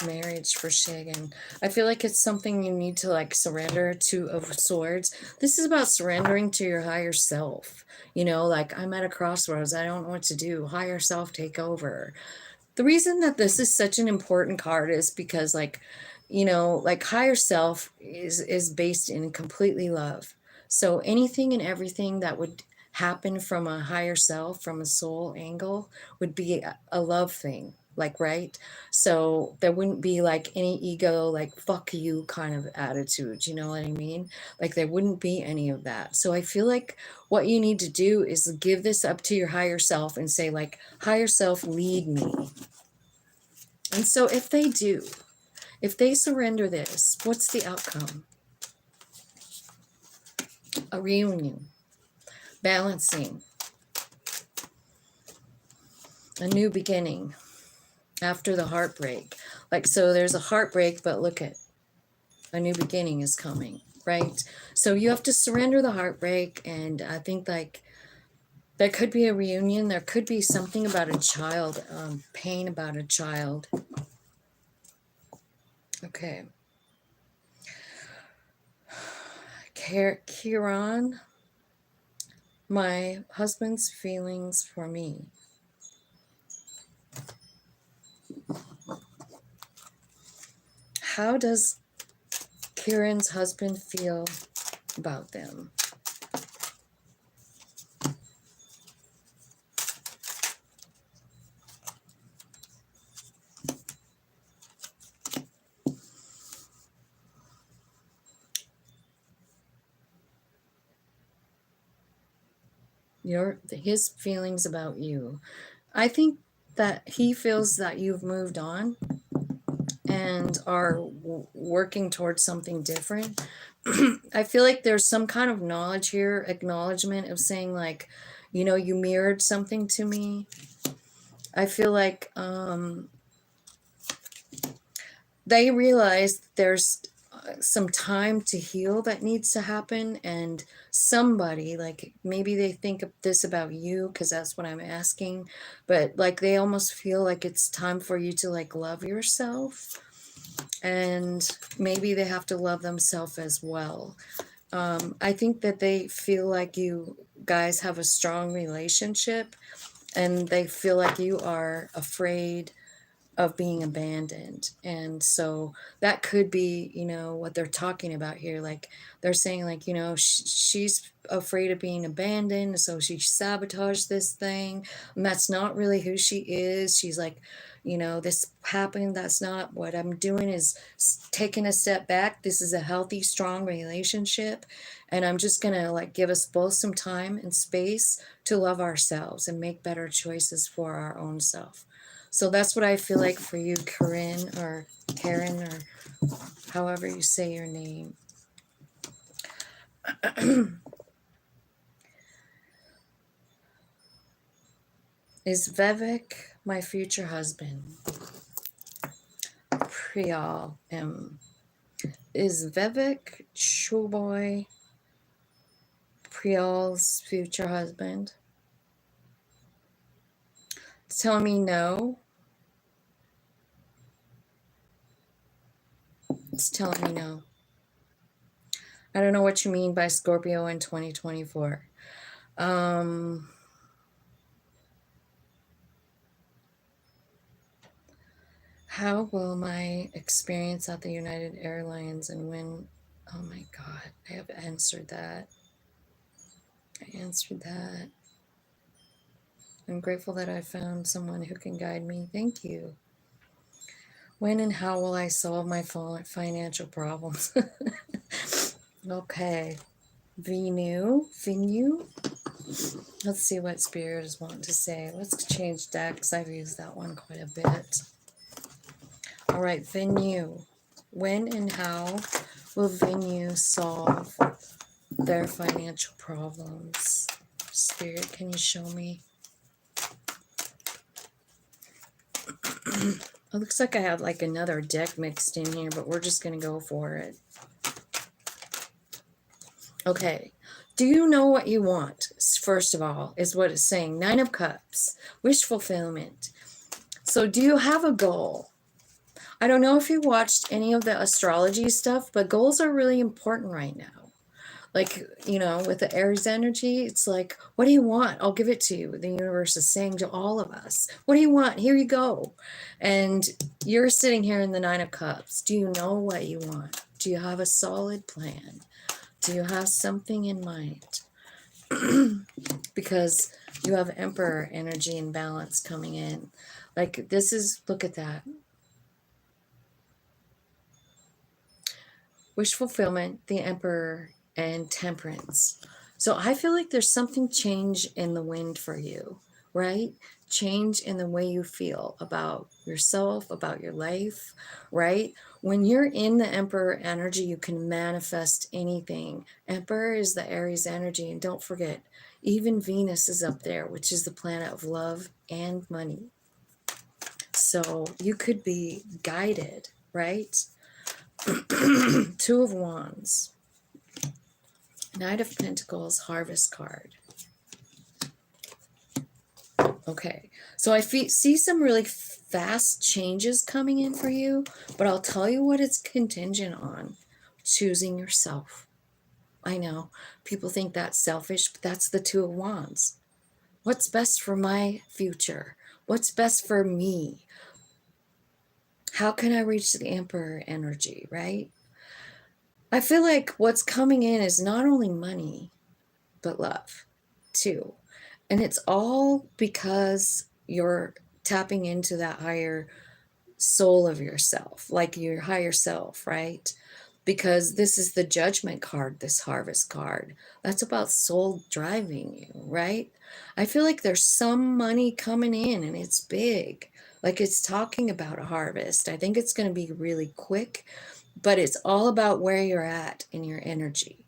S1: Marriage for Shagan. I feel like it's something you need to like surrender to, of Swords. This is about surrendering to your higher self. Like I'm at a crossroads. I don't know what to do. Higher self, take over. The reason that this is such an important card is because like higher self is based in completely love. So anything and everything that would happen from a higher self, from a soul angle, would be a love thing, like, right? So there wouldn't be like any ego, like fuck you kind of attitude, you know what I mean? Like there wouldn't be any of that. So I feel like what you need to do is give this up to your higher self and say like, higher self, lead me. And so if they do, if they surrender this, what's the outcome? A reunion, balancing, a new beginning after the heartbreak. Like, so there's a heartbreak, but look at, a new beginning is coming, right? So you have to surrender the heartbreak. And I think like there could be a reunion. There could be something about a child, pain about a child. Okay. Kieran, my husband's feelings for me. How does Kieran's husband feel about them? His feelings about you. I think that he feels that you've moved on and are working towards something different. I feel like there's some kind of knowledge here, acknowledgement of saying like, you know, you mirrored something to me. I feel like they realize there's some time to heal that needs to happen, and somebody, like maybe they think of this about you because that's what I'm asking, but like they almost feel like it's time for you to like love yourself, and maybe they have to love themselves as well. I think that they feel like you guys have a strong relationship, and they feel like you are afraid of being abandoned. And so that could be, you know, what they're talking about here. Like they're saying like, you know, she's afraid of being abandoned, so she sabotaged this thing, and that's not really who she is. She's like, you know, this happened, that's not what I'm doing, is taking a step back. This is a healthy, strong relationship, and I'm just gonna like give us both some time and space to love ourselves and make better choices for our own self. So that's what I feel like for you, Karen, or however you say your name. Is Vivek my future husband? Priyal M. Is Vivek Showboy Priyal's future husband? It's telling me no. It's telling me no. I don't know what you mean by Scorpio in 2024. How will my experience at the United Airlines and when... Oh my God, I have answered that. I answered that. I'm grateful that I found someone who can guide me. Thank you. When and how will I solve my financial problems? Okay. Venu. Let's see what Spirit is wanting to say. Let's change decks. I've used that one quite a bit. All right, Venu. When and how will Venu solve their financial problems? Spirit, can you show me? It looks like I have like another deck mixed in here, but we're just going to go for it. Okay. Do you know what you want? First of all, is what it's saying. 9 of Cups. Wish fulfillment. So do you have a goal? I don't know if you watched any of the astrology stuff, but goals are really important right now. Like, you know, with the Aries energy, it's like, what do you want? I'll give it to you. The universe is saying to all of us, what do you want? Here you go. And you're sitting here in the 9 of Cups. Do you know what you want? Do you have a solid plan? Do you have something in mind? Because You have Emperor energy and balance coming in. Like this is, look at that. Wish fulfillment, the Emperor, and Temperance. So I feel like there's something change in the wind for you, right? Change in the way you feel about yourself, about your life, right? When you're in the Emperor energy, you can manifest anything. Emperor is the Aries energy. And don't forget, even Venus is up there, which is the planet of love and money. So you could be guided, right? Two of Wands. Knight of Pentacles, Harvest card. Okay, so I see some really fast changes coming in for you, but I'll tell you what it's contingent on. Choosing yourself. I know, people think that's selfish, but that's the Two of Wands. What's best for my future? What's best for me? How can I reach the Emperor energy, right? I feel like what's coming in is not only money, but love too. And it's all because you're tapping into that higher soul of yourself, like your higher self, right? Because this is the Judgment card, this Harvest card. That's about soul driving you, right? I feel like there's some money coming in and it's big. Like it's talking about a harvest. I think it's going to be really quick, but it's all about where you're at in your energy.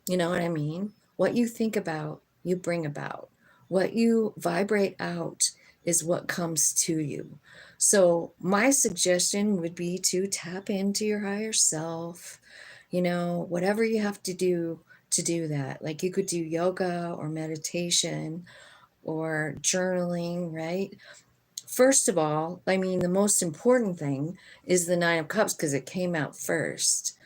S1: You know what I mean? What you think about, you bring about. What you vibrate out is what comes to you. So my suggestion would be to tap into your higher self, you know, whatever you have to do that. Like you could do yoga or meditation or journaling, right? First of all, I mean, the most important thing is the Nine of Cups because it came out first.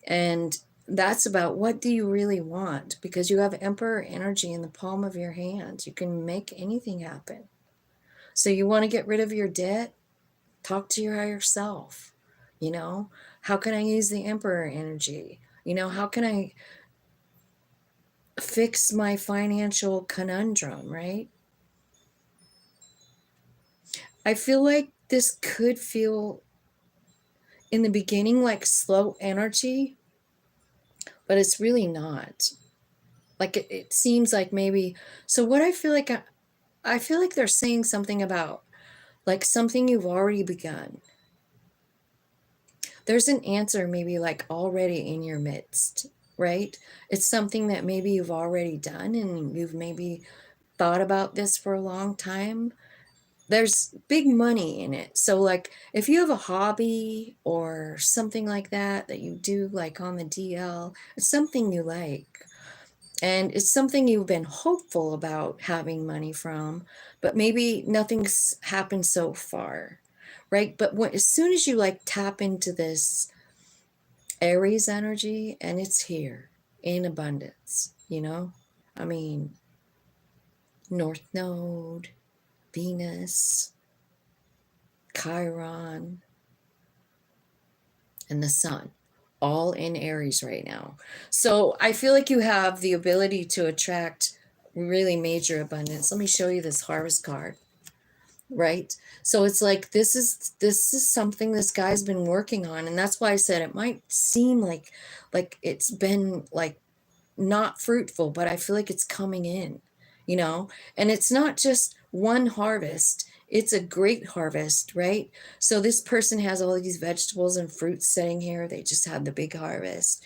S1: And that's about what do you really want? Because you have Emperor energy in the palm of your hand. You can make anything happen. So you want to get rid of your debt? Talk to your higher self. You know, how can I use the Emperor energy? You know, how can I fix my financial conundrum, right? I feel like this could feel in the beginning like slow energy, but it's really not. Like it seems like maybe, so what I feel like they're saying something about like something you've already begun. There's an answer maybe like already in your midst, right? It's something that maybe you've already done and you've maybe thought about this for a long time. There's big money in it. So like if you have a hobby or something like that that you do like on the DL, it's something you like. And it's something you've been hopeful about having money from, but maybe nothing's happened so far, right? But as soon as you like tap into this Aries energy, and it's here in abundance, you know? I mean, North Node, Venus, Chiron, and the Sun, all in Aries right now. So I feel like you have the ability to attract really major abundance. Let me show you this Harvest card, right? So it's like this is something this guy's been working on, and that's why I said it might seem like it's been like not fruitful, but I feel like it's coming in, you know? And it's not just one harvest, it's a great harvest, right? So this person has all these vegetables and fruits sitting here. They just had the big harvest.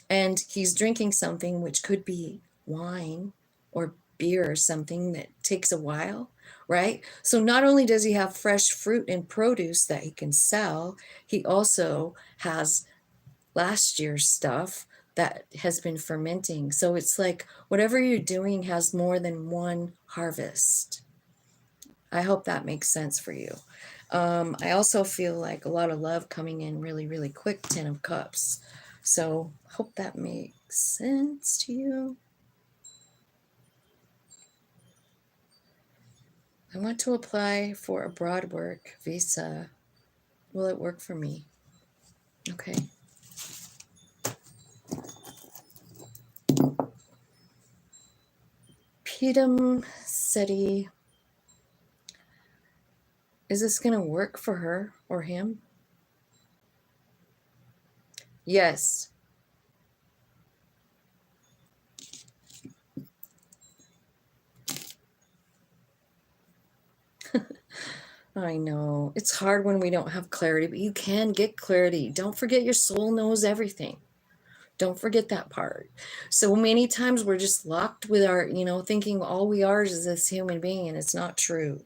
S1: And he's drinking something which could be wine or beer or something that takes a while, right? So not only does he have fresh fruit and produce that he can sell, he also has last year's stuff that has been fermenting. So it's like whatever you're doing has more than one harvest. I hope that makes sense for you. I also feel like a lot of love coming in really, really quick, 10 of Cups. So hope that makes sense to you. I want to apply for a broad work visa. Will it work for me? Okay. Hidam Seti. Is this going to work for her or him? Yes. I know. It's hard when we don't have clarity, but you can get clarity. Don't forget your soul knows everything. Don't forget that part. So many times we're just locked with our, thinking all we are is this human being, and it's not true.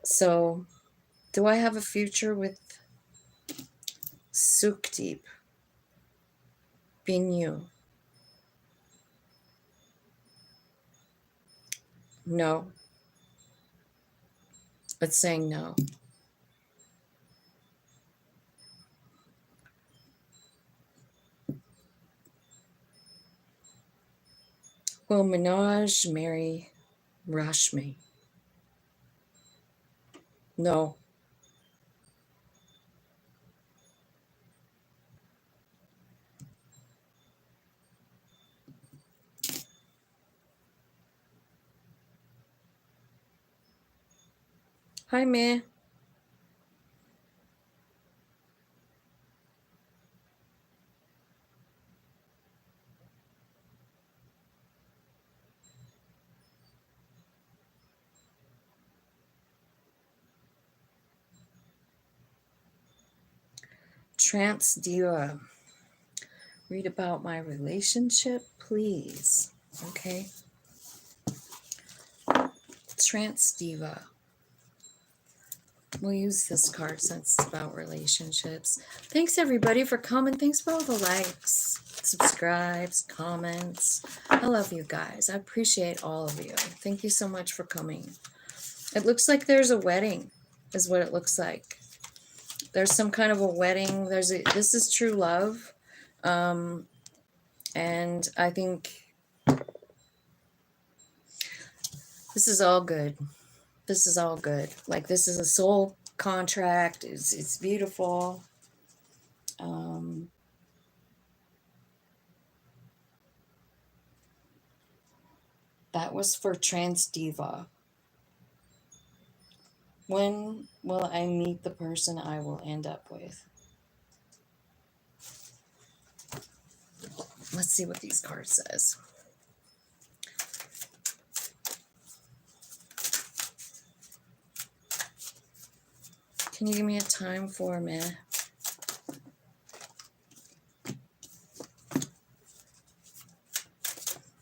S1: So, do I have a future with Sukdeep? Being you? No. It's saying no. Will Minaj marry Rashmi? No. Hi, man. Trance Diva. Read about my relationship, please. Okay. Trance Diva. We'll use this card since it's about relationships. Thanks, everybody, for coming. Thanks for all the likes, subscribes, comments. I love you guys. I appreciate all of you. Thank you so much for coming. It looks like there's a wedding, is what it looks like. There's some kind of a wedding. This is true love. And I think this is all good. This is all good. Like, this is a soul contract. It's beautiful. That was for Trans Diva. When will I meet the person I will end up with? Let's see what these cards says. Can you give me a time for me?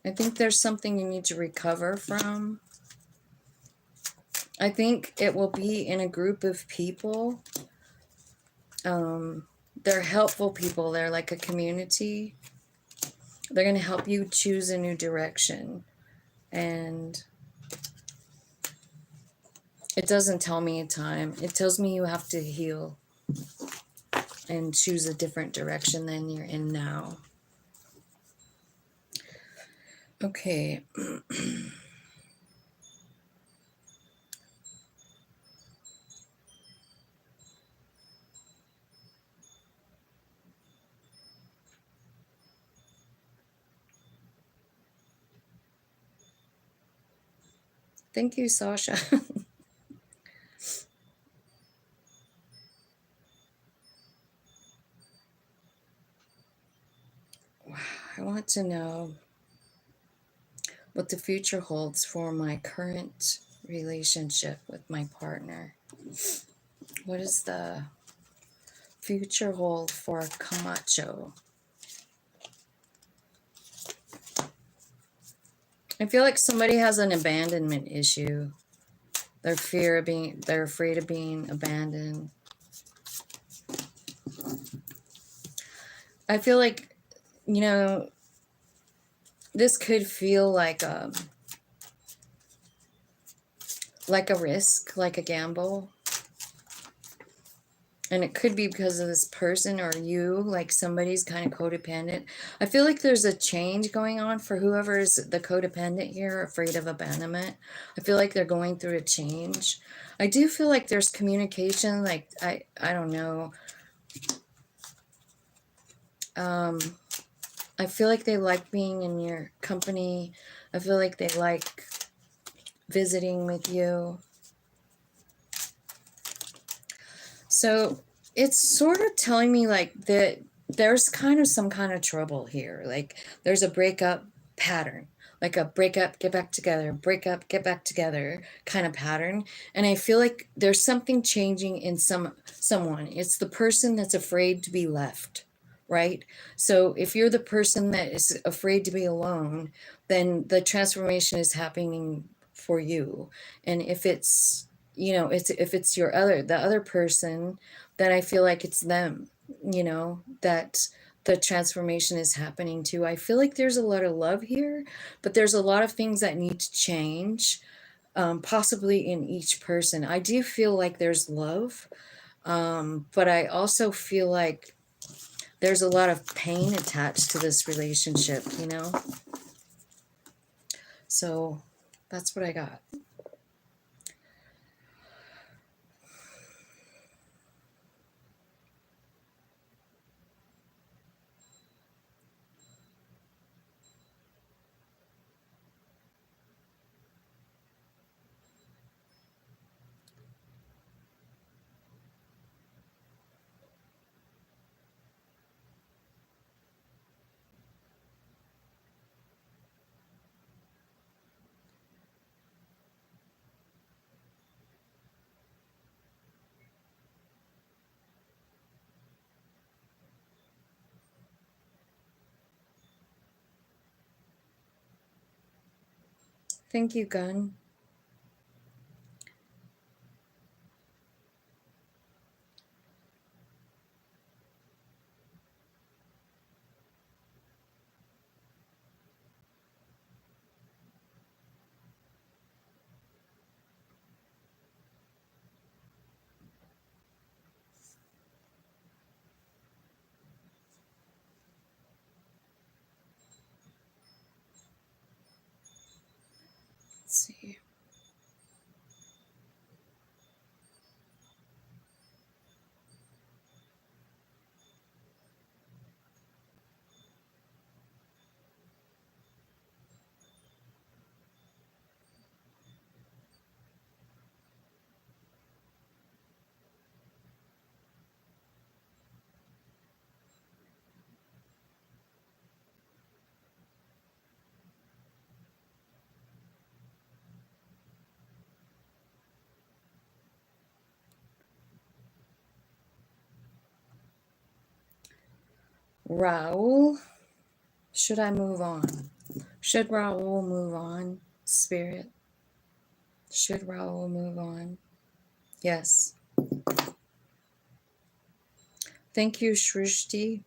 S1: I think there's something you need to recover from. I think it will be in a group of people. They're helpful people. They're like a community. They're going to help you choose a new direction. And it doesn't tell me a time. It tells me you have to heal and choose a different direction than you're in now. Okay. Thank you, Sasha. I want to know what the future holds for my current relationship with my partner. What does the future hold for Camacho? I feel like somebody has an abandonment issue. They're afraid of being abandoned. I feel like, this could feel like a risk, like a gamble. And it could be because of this person or you, like somebody's kind of codependent. I feel like there's a change going on for whoever's the codependent here, afraid of abandonment. I feel like they're going through a change. I do feel like there's communication, like, I don't know. I feel like they like being in your company. I feel like they like visiting with you. So it's sort of telling me like that there's kind of some kind of trouble here. Like there's a breakup pattern, like a breakup, get back together, break up, get back together kind of pattern. And I feel like there's something changing in someone. It's the person that's afraid to be left, right? So if you're the person that is afraid to be alone, then the transformation is happening for you. And if it's, you know, it's if it's the other person, then I feel like it's them, you know, that the transformation is happening to. I feel like there's a lot of love here, but there's a lot of things that need to change, possibly in each person. I do feel like there's love, but I also feel like there's a lot of pain attached to this relationship, you know? So that's what I got. Thank you, Gun. Let's see. Raul, should I move on? Should Raul move on? Spirit, should Raul move on? Yes. Thank you, Shrishti.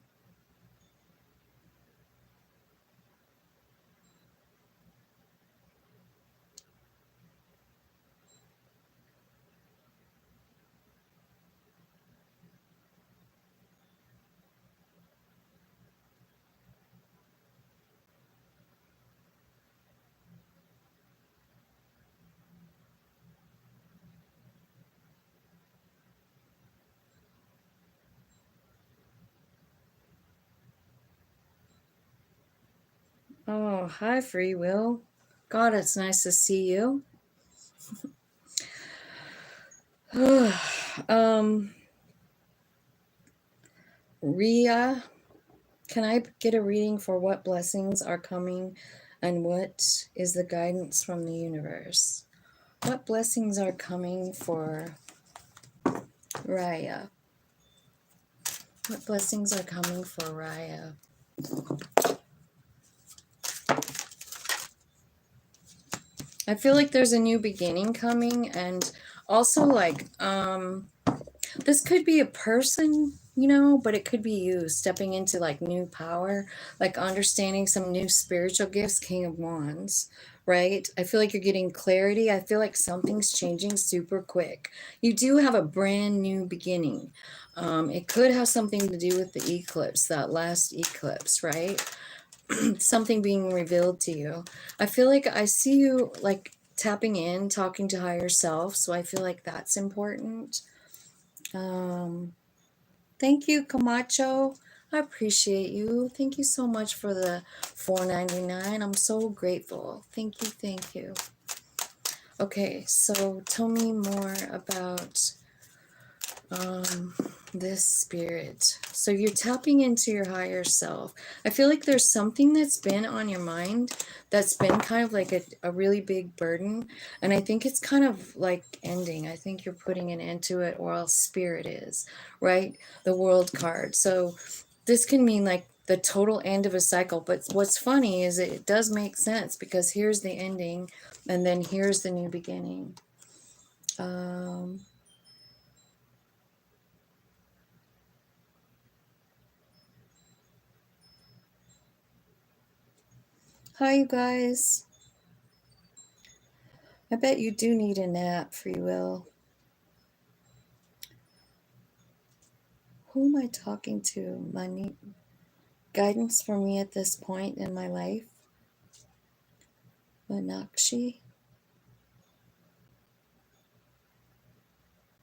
S1: Oh, hi, Free Will. God, it's nice to see you. um, Ria, can I get a reading for what blessings are coming and what is the guidance from the universe? What blessings are coming for Raya? What blessings are coming for Raya? I feel like there's a new beginning coming, and also like this could be a person, you know, but it could be you stepping into like new power, like understanding some new spiritual gifts, King of Wands, right? I feel like you're getting clarity. I feel like something's changing super quick. You do have a brand new beginning. It could have something to do with the eclipse, that last eclipse, right? Something being revealed to you. I feel like I see you like tapping in, talking to higher self. So I feel like that's important. Um, Thank you, Camacho. I appreciate you. Thank you so much for the $4.99. I'm so grateful. Thank you, thank you. Okay, so tell me more about this spirit. So you're tapping into your higher self. I feel like there's something that's been on your mind that's been kind of like a really big burden, and I think it's kind of like ending. I think you're putting an end to it, or else spirit is, right? The world card. So this can mean like the total end of a cycle, but what's funny is it does make sense, because here's the ending and then here's the new beginning. Hi, you guys. I bet you do need a nap, free will. Who am I talking to? Money? Guidance for me at this point in my life? Manakshi?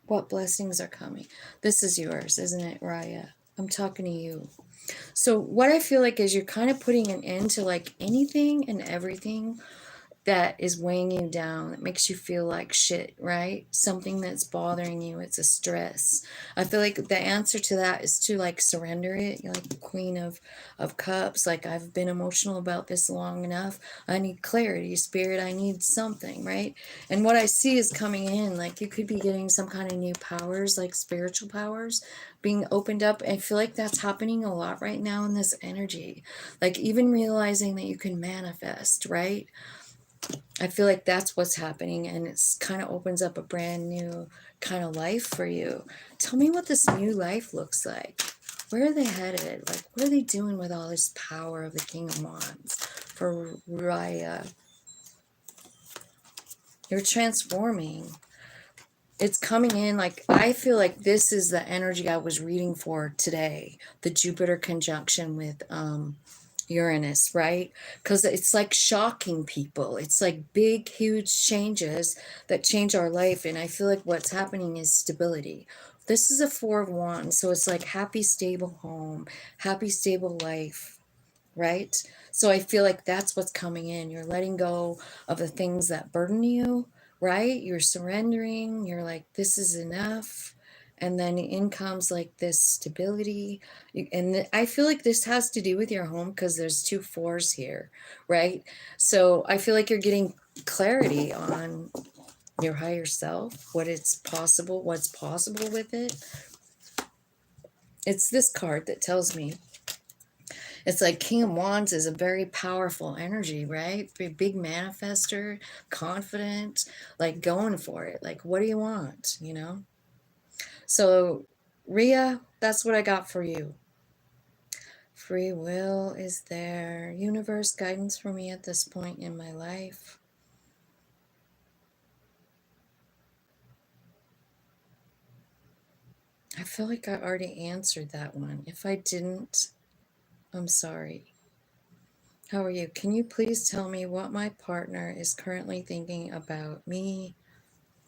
S1: What blessings are coming? This is yours, isn't it, Raya? I'm talking to you. So what I feel like is you're kind of putting an end to like anything and everything that is weighing you down, that makes you feel like shit, right? Something that's bothering you, it's a stress. I feel like the answer to that is to like surrender it. You're like the queen of cups, like I've been emotional about this long enough. I need clarity, spirit, I need something, right? And what I see is coming in, like you could be getting some kind of new powers, like spiritual powers being opened up. I feel like that's happening a lot right now in this energy. Like even realizing that you can manifest, right? I feel like that's what's happening, and it's kind of opens up a brand new kind of life for you. Tell me what this new life looks like. Where are they headed? Like, what are they doing with all this power of the King of Wands for Raya? You're transforming. It's coming in like, I feel like this is the energy I was reading for today, the Jupiter conjunction with Uranus, right? Because it's like shocking people. It's like big, huge changes that change our life. And I feel like what's happening is stability. This is a Four of Wands. So it's like happy, stable home, happy, stable life, right? So I feel like that's what's coming in. You're letting go of the things that burden you, right? You're surrendering. You're like, this is enough. And then in comes like this stability. And I feel like this has to do with your home, because there's two fours here, right? So I feel like you're getting clarity on your higher self, what's possible with it. It's this card that tells me, it's like King of Wands is a very powerful energy, right? Big manifester, confident, like going for it. Like, what do you want, you know? So, Ria, that's what I got for you. Free will is there. Universe guidance for me at this point in my life. I feel like I already answered that one. If I didn't, I'm sorry. How are you? Can you please tell me what my partner is currently thinking about me,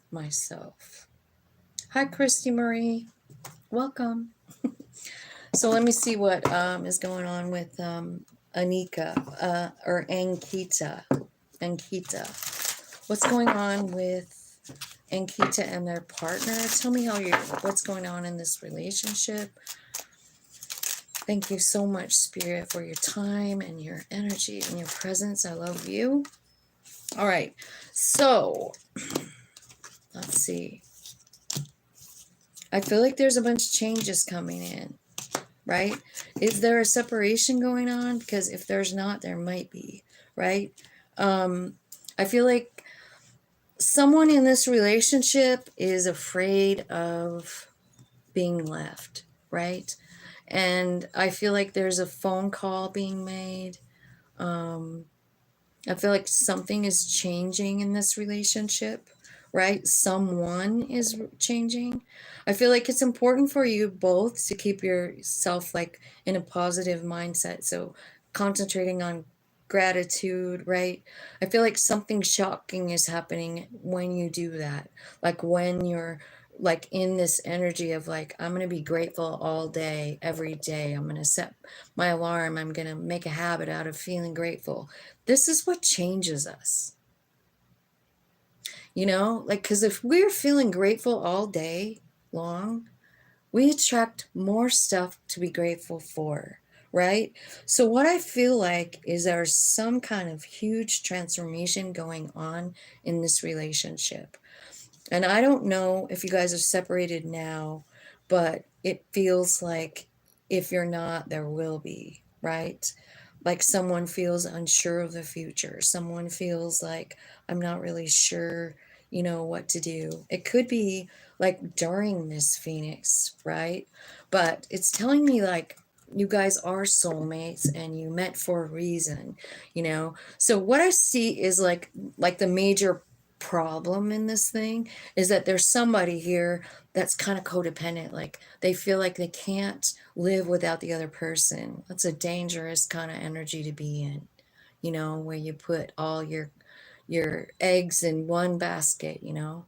S1: myself? Hi, Christy Marie. Welcome. So let me see what is going on with Anika or Ankita. Ankita. What's going on with Ankita and their partner? Tell me what's going on in this relationship. Thank you so much, Spirit, for your time and your energy and your presence. I love you. All right. So let's see. I feel like there's a bunch of changes coming in, right? Is there a separation going on? Because if there's not, there might be, right? I feel like someone in this relationship is afraid of being left, right? And I feel like there's a phone call being made. I feel like something is changing in this relationship, right? Someone is changing. I feel like it's important for you both to keep yourself like in a positive mindset. So concentrating on gratitude, right? I feel like something shocking is happening when you do that. Like when you're like in this energy of like, I'm going to be grateful all day, every day. I'm going to set my alarm. I'm going to make a habit out of feeling grateful. This is what changes us. You know, like, because if we're feeling grateful all day long, we attract more stuff to be grateful for, right? So, what I feel like is there's some kind of huge transformation going on in this relationship. And I don't know if you guys are separated now, but it feels like if you're not, there will be, right? Like someone feels unsure of the future. Someone feels like, I'm not really sure, you know, what to do. It could be like during this Phoenix, right? But it's telling me like, you guys are soulmates and you met for a reason, you know? So what I see is like the major problem in this thing is that there's somebody here that's kind of codependent. Like they feel like they can't live without the other person. That's a dangerous kind of energy to be in, you know, where you put all your eggs in one basket, you know.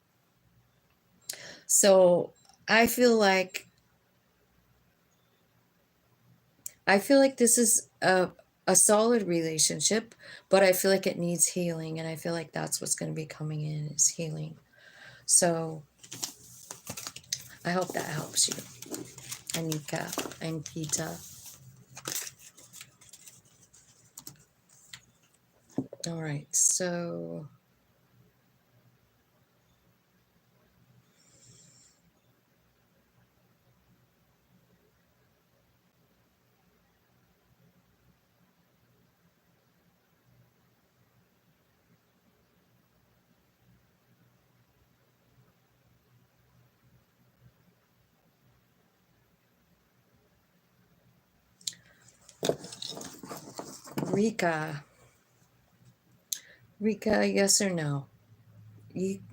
S1: So I feel like I feel like this is a solid relationship, but I feel like it needs healing, and I feel like that's what's going to be coming in is healing. So I hope that helps you, Anika and Peter. All right, so Rika, yes or no?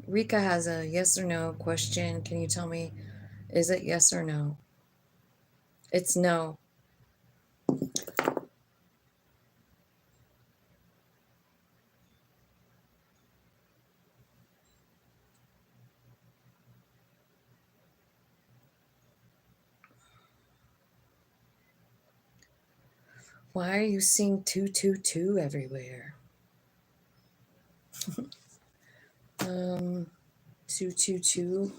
S1: Rika has a yes or no question. Can you tell me, is it yes or no? It's no. Why are you seeing 222 everywhere? 222.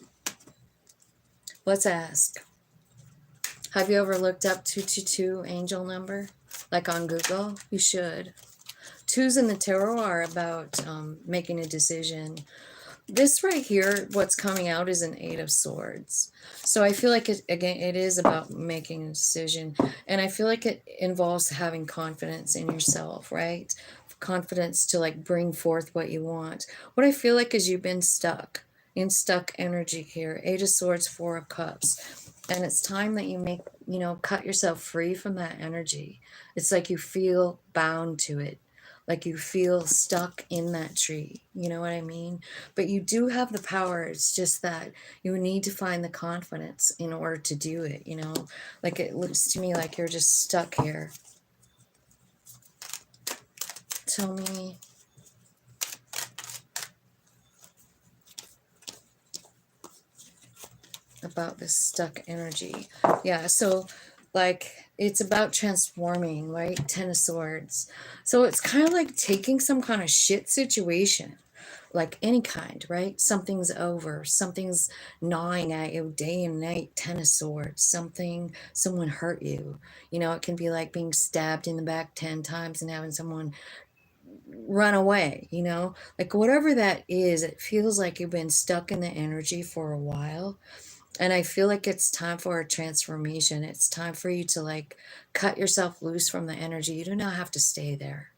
S1: Let's ask. Have you ever looked up 222 angel number? Like on Google? You should. Twos in the tarot are about making a decision. This right here, what's coming out is an Eight of Swords. So I feel like it is about making a decision. And I feel like it involves having confidence in yourself, right? Confidence to like bring forth what you want. What I feel like is you've been stuck in stuck energy here. Eight of Swords, Four of Cups. And it's time that you make, you know, cut yourself free from that energy. It's like you feel bound to it. Like you feel stuck in that tree. You know what I mean? But you do have the power. It's just that you need to find the confidence in order to do it, you know? Like it looks to me like you're just stuck here. Tell me about this stuck energy. Yeah, so like it's about transforming, right? Ten of Swords. So it's kind of like taking some kind of shit situation, like any kind, right? Something's over, something's gnawing at you day and night. Ten of Swords. Someone hurt you. You know, it can be like being stabbed in the back 10 times and having someone run away, you know? Like whatever that is, it feels like you've been stuck in the energy for a while. And I feel like it's time for a transformation. It's time for you to like cut yourself loose from the energy. You do not have to stay there.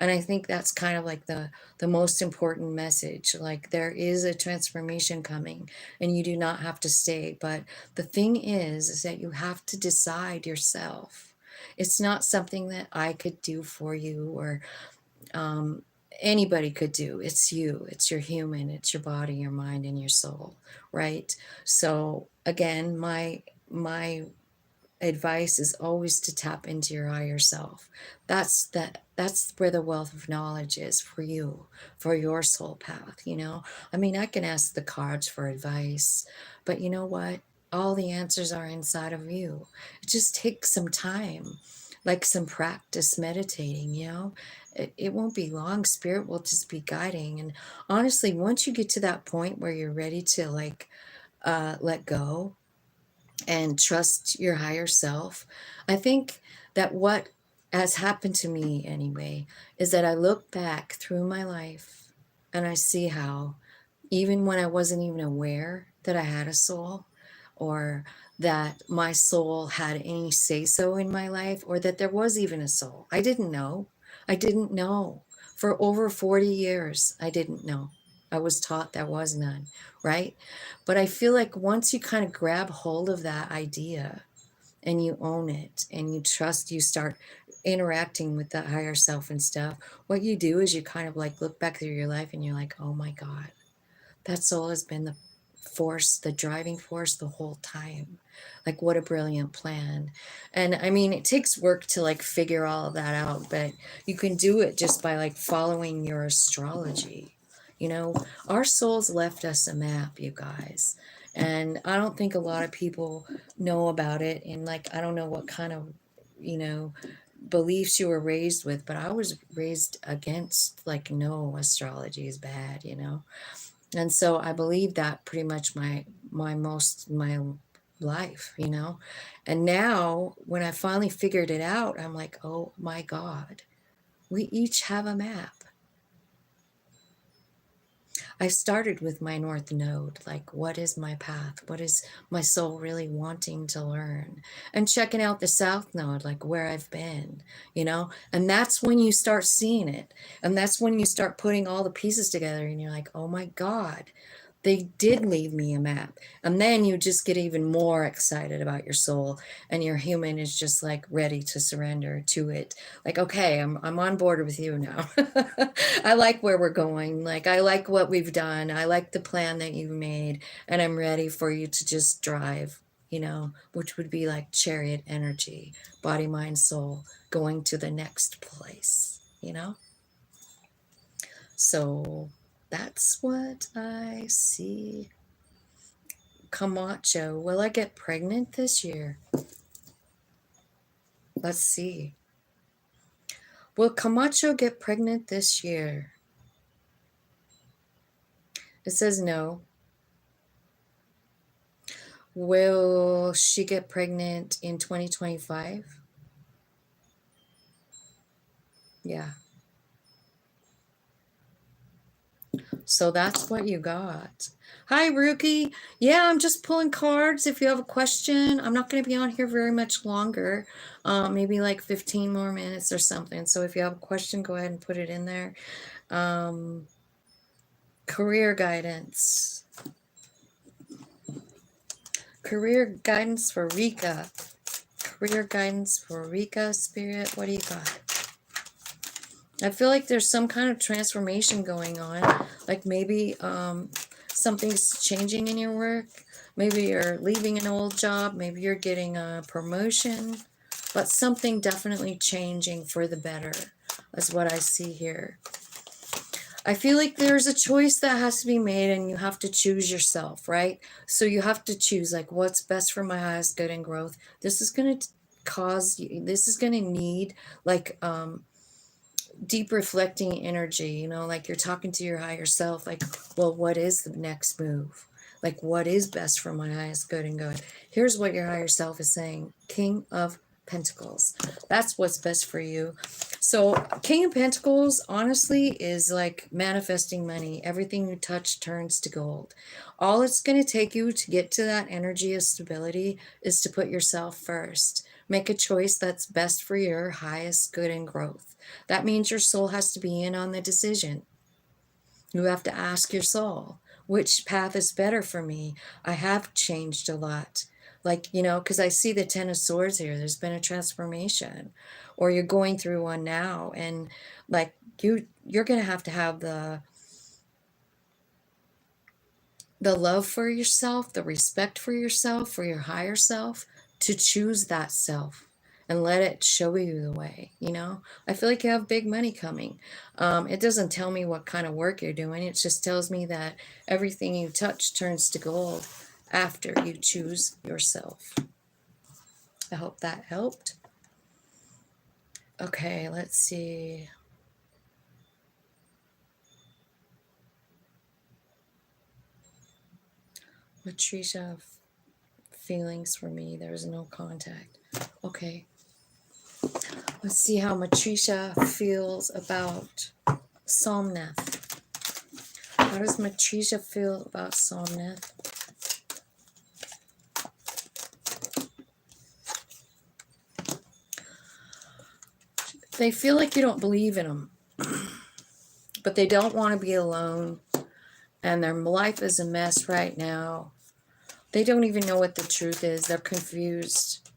S1: And I think that's kind of like the most important message. Like there is a transformation coming and you do not have to stay. But the thing is that you have to decide yourself. It's not something that I could do for you or um, anybody could do. It's you, it's your human, it's your body, your mind, and your soul, right? So again, my advice is always to tap into your higher self. That's where the wealth of knowledge is for you, for your soul path, you know. I mean, I can ask the cards for advice, but you know what? All the answers are inside of you. It just takes some time, like some practice meditating, you know. It won't be long. Spirit will just be guiding. And honestly, once you get to that point where you're ready to like let go and trust your higher self, I think that what has happened to me anyway is that I look back through my life and I see how even when I wasn't even aware that I had a soul, or that my soul had any say so in my life, or that there was even a soul, I didn't know. I didn't know. For over 40 years, I didn't know. I was taught there was none, right? But I feel like once you kind of grab hold of that idea and you own it and you trust, you start interacting with that higher self and stuff, what you do is you kind of like look back through your life and you're like, oh my God, that soul has been the force, the driving force the whole time. Like, what a brilliant plan. And I mean, it takes work to like figure all of that out, but you can do it just by like following your astrology. You know, our souls left us a map, you guys. And I don't think a lot of people know about it. And like, I don't know what kind of, you know, beliefs you were raised with, but I was raised against like, no, astrology is bad, you know. And so I believe that pretty much my life, you know. And now when I finally figured it out, I'm like, oh my God, we each have a map. I started with my North Node, like, what is my path? What is my soul really wanting to learn? And checking out the South Node, like where I've been, you know? And that's when you start seeing it. And that's when you start putting all the pieces together and you're like, oh my God, they did leave me a map. And then you just get even more excited about your soul, and your human is just like ready to surrender to it. Like, okay, I'm on board with you now. I like where we're going. Like, I like what we've done. I like the plan that you've made, and I'm ready for you to just drive, you know, which would be like chariot energy, body, mind, soul, going to the next place, you know? So that's what I see. Camacho, will I get pregnant this year? Let's see. Will Camacho get pregnant this year? It says no. Will she get pregnant in 2025? Yeah. So that's what you got. Hi, Rookie. Yeah, I'm just pulling cards. If you have a question, I'm not going to be on here very much longer. Maybe like 15 more minutes or something. So if you have a question, go ahead and put it in there. Career guidance. Career guidance for Rika. Career guidance for Rika, Spirit. What do you got? I feel like there's some kind of transformation going on. Like maybe something's changing in your work. Maybe you're leaving an old job. Maybe you're getting a promotion. But something definitely changing for the better. That's what I see here. I feel like there's a choice that has to be made, and you have to choose yourself, right? So you have to choose like what's best for my highest good and growth. This is going to this is going to need like deep reflecting energy, you know, like you're talking to your higher self, like, well, what is the next move? Like, what is best for my highest good and good? Here's what your higher self is saying. King of Pentacles. That's what's best for you. So King of Pentacles, honestly, is like manifesting money. Everything you touch turns to gold. All it's going to take you to get to that energy of stability is to put yourself first. Make a choice that's best for your highest good and growth. That means your soul has to be in on the decision. You have to ask your soul, which path is better for me? I have changed a lot. Like, you know, because I see the Ten of Swords here. There's been a transformation. Or you're going through one now. And like you're going to have the love for yourself, the respect for yourself, for your higher self, to choose that self and let it show you the way. You know, I feel like you have big money coming. It doesn't tell me what kind of work you're doing. It just tells me that everything you touch turns to gold after you choose yourself. I hope that helped. Okay, let's see. Matricia, feelings for me. There's no contact. Okay. Let's see how Matricia feels about Somnath. How does Matricia feel about Somnath? They feel like you don't believe in them, but they don't want to be alone, and their life is a mess right now. They don't even know what the truth is. They're confused.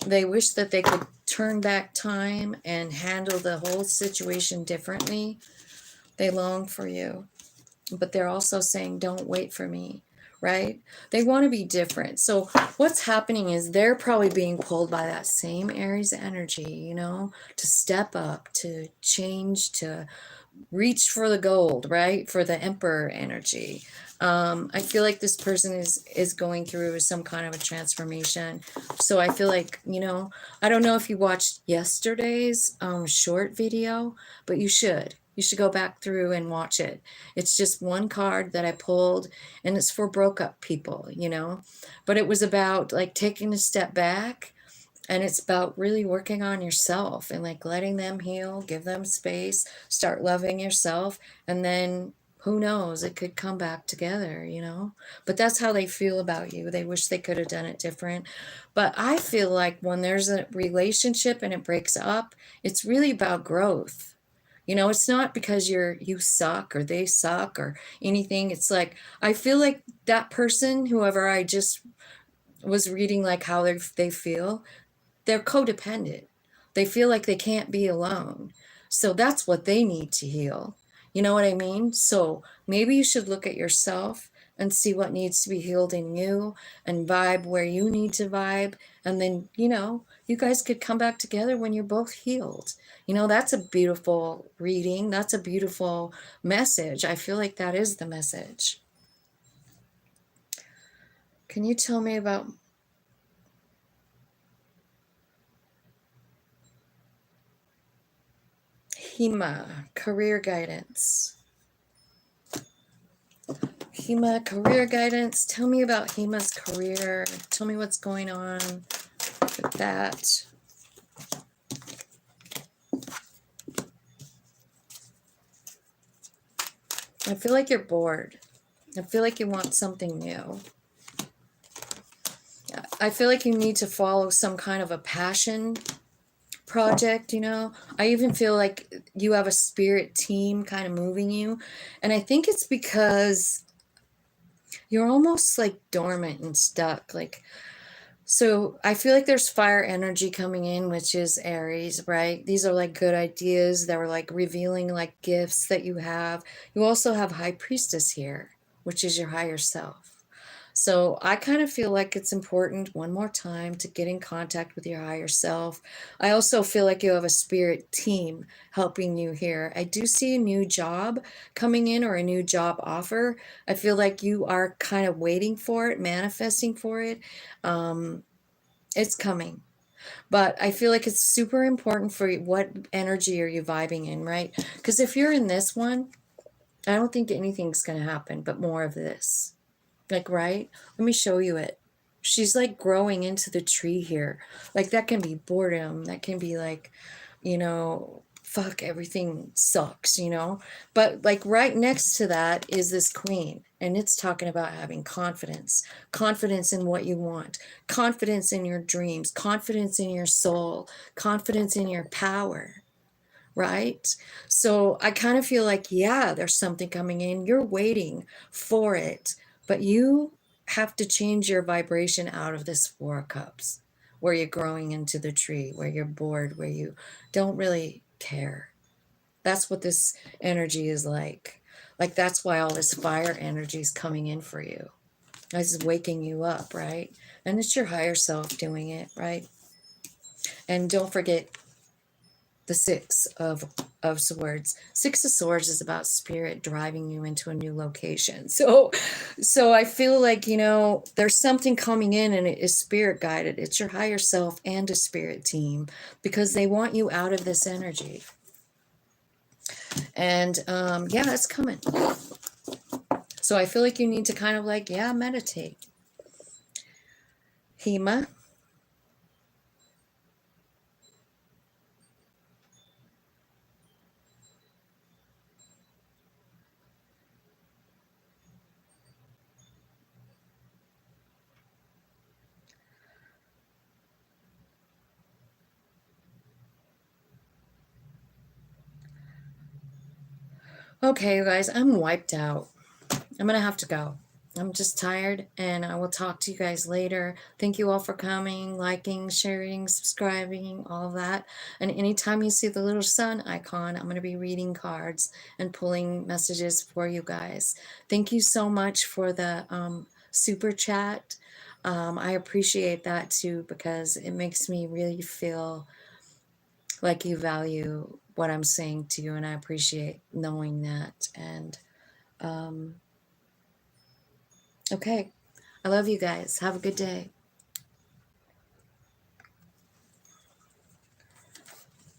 S1: They wish that they could turn back time and handle the whole situation differently. They long for you, but they're also saying, don't wait for me, right? They want to be different. So what's happening is they're probably being pulled by that same Aries energy, you know, to step up, to change, to reach for the gold, right? For the Emperor energy. I feel like this person is going through some kind of a transformation. So I feel like, you know, I don't know if you watched yesterday's short video, but you should. You should go back through and watch it. It's just one card that I pulled, and it's for broke up people, you know. But it was about like taking a step back, and it's about really working on yourself and like letting them heal, give them space, start loving yourself, and then who knows, it could come back together, you know. But that's how they feel about you. They wish they could have done it different. But I feel like when there's a relationship and it breaks up, it's really about growth. You know, it's not because you suck or they suck or anything. It's like I feel like that person, whoever I just was reading, like how they feel, they're codependent. They feel like they can't be alone. So that's what they need to heal. You know what I mean? So maybe you should look at yourself and see what needs to be healed in you and vibe where you need to vibe. And then, you know, you guys could come back together when you're both healed. You know, that's a beautiful reading. That's a beautiful message. I feel like that is the message. Can you tell me about HEMA, career guidance? HEMA, career guidance. Tell me about HEMA's career. Tell me what's going on with that. I feel like you're bored. I feel like you want something new. I feel like you need to follow some kind of a passion project, you know. I even feel like you have a spirit team kind of moving you. And I think it's because you're almost like dormant and stuck. Like, so I feel like there's fire energy coming in, which is Aries, right? These are like good ideas that were like revealing like gifts that you have. You also have High Priestess here, which is your higher self. So I kind of feel like it's important one more time to get in contact with your higher self. I also feel like you have a spirit team helping you here. I do see a new job coming in or a new job offer. I feel like you are kind of waiting for it, manifesting for it. It's coming. But I feel like it's super important for you. What energy are you vibing in, right? Because if you're in this one, I don't think anything's going to happen, but more of this. Like, right? Let me show you it. She's like growing into the tree here. Like, that can be boredom. That can be like, you know, fuck, everything sucks, you know? But like right next to that is this queen. And it's talking about having confidence, confidence in what you want, confidence in your dreams, confidence in your soul, confidence in your power, right? So I kind of feel like, yeah, there's something coming in. You're waiting for it, but you have to change your vibration out of this Four of Cups, where you're growing into the tree, where you're bored, where you don't really care. That's what this energy is like. Like, that's why all this fire energy is coming in for you. It's waking you up, right? And it's your higher self doing it, right? And don't forget the Six of Swords. Six of Swords is about spirit driving you into a new location. So I feel like, you know, there's something coming in and it is spirit guided. It's your higher self and a spirit team because they want you out of this energy. And yeah, it's coming. So I feel like you need to kind of like, yeah, meditate. Hema. Okay, you guys, I'm wiped out. I'm going to have to go. I'm just tired, and I will talk to you guys later. Thank you all for coming, liking, sharing, subscribing, all of that. And anytime you see the little sun icon, I'm going to be reading cards and pulling messages for you guys. Thank you so much for the super chat. I appreciate that too because it makes me really feel like you value what I'm saying to you, and I appreciate knowing that. And okay, I love you guys. Have a good day.